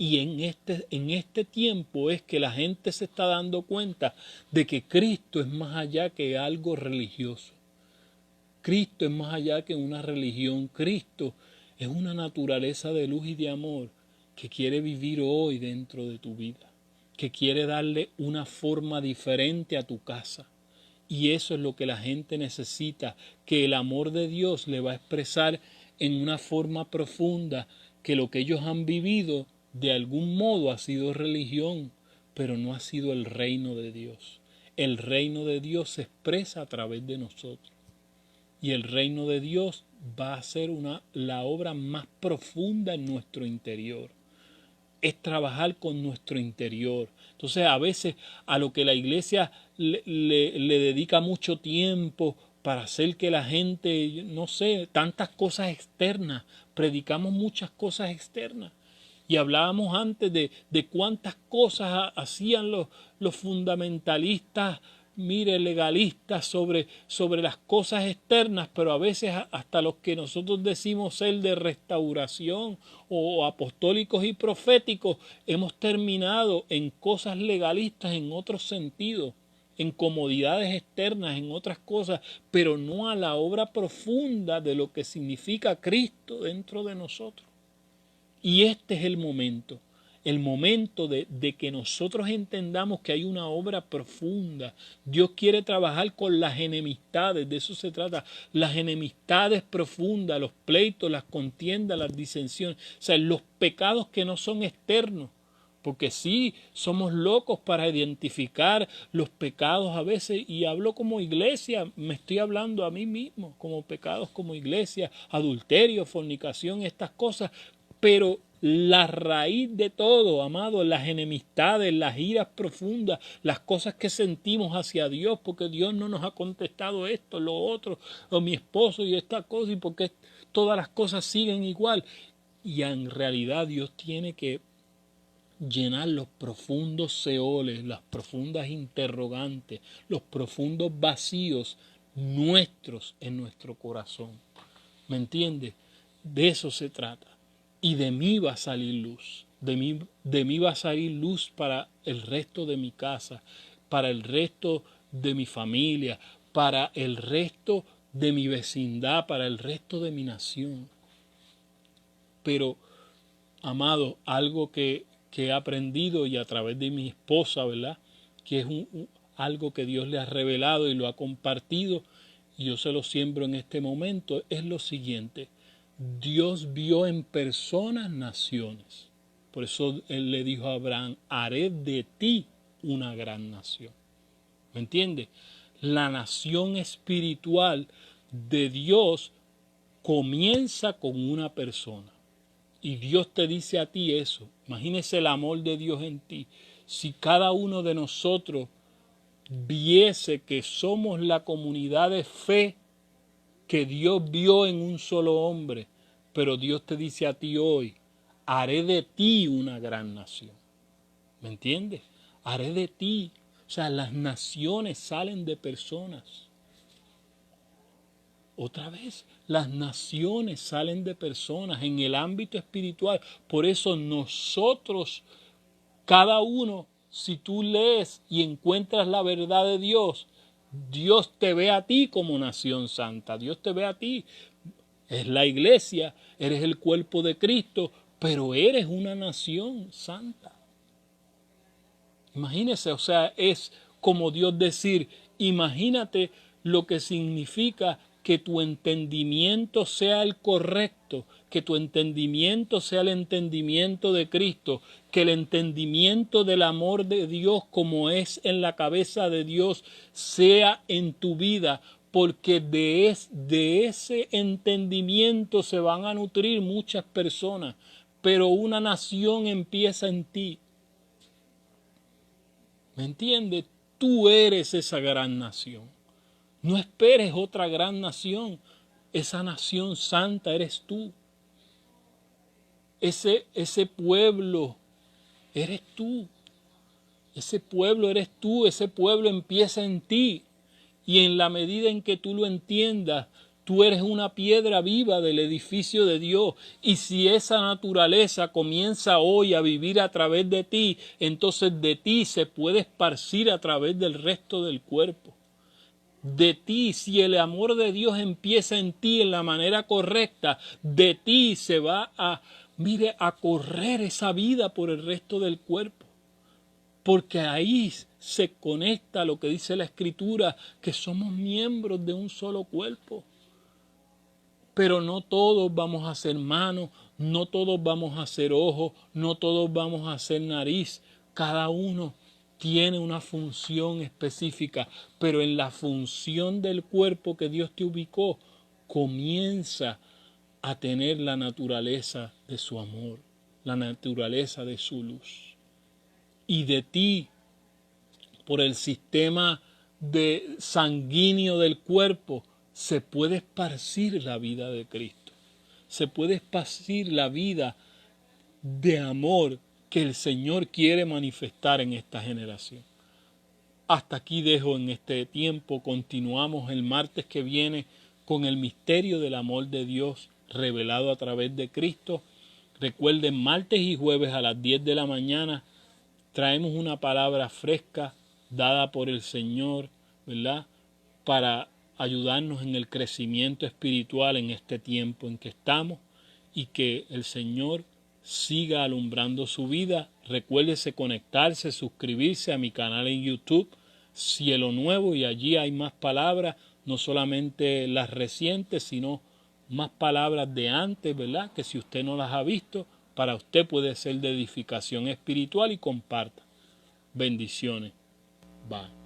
Y en este tiempo es que la gente se está dando cuenta de que Cristo es más allá que algo religioso. Cristo es más allá que una religión. Cristo es una naturaleza de luz y de amor que quiere vivir hoy dentro de tu vida, que quiere darle una forma diferente a tu casa, Y eso es lo que la gente necesita, que el amor de Dios le va a expresar en una forma profunda que lo que ellos han vivido de algún modo ha sido religión, pero no ha sido el reino de Dios. El reino de Dios se expresa a través de nosotros. Y el reino de Dios va a ser la obra más profunda en nuestro interior. Es trabajar con nuestro interior. Entonces, a veces a lo que la iglesia le dedica mucho tiempo para hacer que la gente, no sé, tantas cosas externas, predicamos muchas cosas externas. Y hablábamos antes de cuántas cosas hacían los fundamentalistas, mire, legalistas sobre las cosas externas, pero a veces hasta los que nosotros decimos ser de restauración o apostólicos y proféticos, hemos terminado en cosas legalistas en otros sentidos, en comodidades externas, en otras cosas, pero no a la obra profunda de lo que significa Cristo dentro de nosotros. Y este es el momento de que nosotros entendamos que hay una obra profunda. Dios quiere trabajar con las enemistades, de eso se trata, las enemistades profundas, los pleitos, las contiendas, las disensiones, o sea, los pecados que no son externos. Porque sí, somos locos para identificar los pecados a veces, y hablo como iglesia, me estoy hablando a mí mismo, como pecados como iglesia, adulterio, fornicación, estas cosas, pero la raíz de todo, amado, las enemistades, las iras profundas, las cosas que sentimos hacia Dios, porque Dios no nos ha contestado esto, lo otro, o mi esposo y esta cosa, y porque todas las cosas siguen igual. Y en realidad Dios tiene que llenar los profundos seoles, las profundas interrogantes, los profundos vacíos nuestros en nuestro corazón. ¿Me entiendes? De eso se trata. Y de mí va a salir luz. De mí va a salir luz para el resto de mi casa, para el resto de mi familia, para el resto de mi vecindad, para el resto de mi nación. Pero, amado, algo que he aprendido y a través de mi esposa, ¿verdad? Que es algo que Dios le ha revelado y lo ha compartido, y yo se lo siembro en este momento, es lo siguiente. Dios vio en personas naciones. Por eso Él le dijo a Abraham, haré de ti una gran nación. ¿Me entiendes? La nación espiritual de Dios comienza con una persona. Y Dios te dice a ti eso. Imagínese el amor de Dios en ti. Si cada uno de nosotros viese que somos la comunidad de fe que Dios vio en un solo hombre, pero Dios te dice a ti hoy, haré de ti una gran nación. ¿Me entiendes? Haré de ti. O sea, las naciones salen de personas. Otra vez, las naciones salen de personas en el ámbito espiritual. Por eso nosotros, cada uno, si tú lees y encuentras la verdad de Dios, Dios te ve a ti como nación santa. Dios te ve a ti. Es la iglesia, eres el cuerpo de Cristo, pero eres una nación santa. Imagínese, o sea, es como Dios decir, imagínate lo que significa que tu entendimiento sea el correcto, que tu entendimiento sea el entendimiento de Cristo, que el entendimiento del amor de Dios como es en la cabeza de Dios sea en tu vida, porque de ese entendimiento se van a nutrir muchas personas, pero una nación empieza en ti. ¿Me entiendes? Tú eres esa gran nación. No esperes otra gran nación. Esa nación santa eres tú. Ese pueblo eres tú. Ese pueblo eres tú. Ese pueblo empieza en ti. Y en la medida en que tú lo entiendas, tú eres una piedra viva del edificio de Dios. Y si esa naturaleza comienza hoy a vivir a través de ti, entonces de ti se puede esparcir a través del resto del cuerpo. De ti, si el amor de Dios empieza en ti en la manera correcta, de ti se va a correr esa vida por el resto del cuerpo. porque ahí se conecta lo que dice la Escritura, que somos miembros de un solo cuerpo. Pero no todos vamos a ser manos, no todos vamos a ser ojos, no todos vamos a ser nariz. Cada uno tiene una función específica, pero en la función del cuerpo que Dios te ubicó, comienza a tener la naturaleza de su amor, la naturaleza de su luz. Y de ti, por el sistema sanguíneo del cuerpo, se puede esparcir la vida de Cristo. Se puede esparcir la vida de amor que el Señor quiere manifestar en esta generación. Hasta aquí dejo en este tiempo. Continuamos el martes que viene con el misterio del amor de Dios revelado a través de Cristo. Recuerden, martes y jueves a las 10 de la mañana traemos una palabra fresca dada por el Señor, ¿verdad? Para ayudarnos en el crecimiento espiritual en este tiempo en que estamos, y que el Señor siga alumbrando su vida. Recuérdese conectarse, suscribirse a mi canal en YouTube, Cielo Nuevo, y allí hay más palabras, no solamente las recientes, sino más palabras de antes, ¿verdad? Que si usted no las ha visto, para usted puede ser de edificación espiritual, y comparta. Bendiciones. Bye.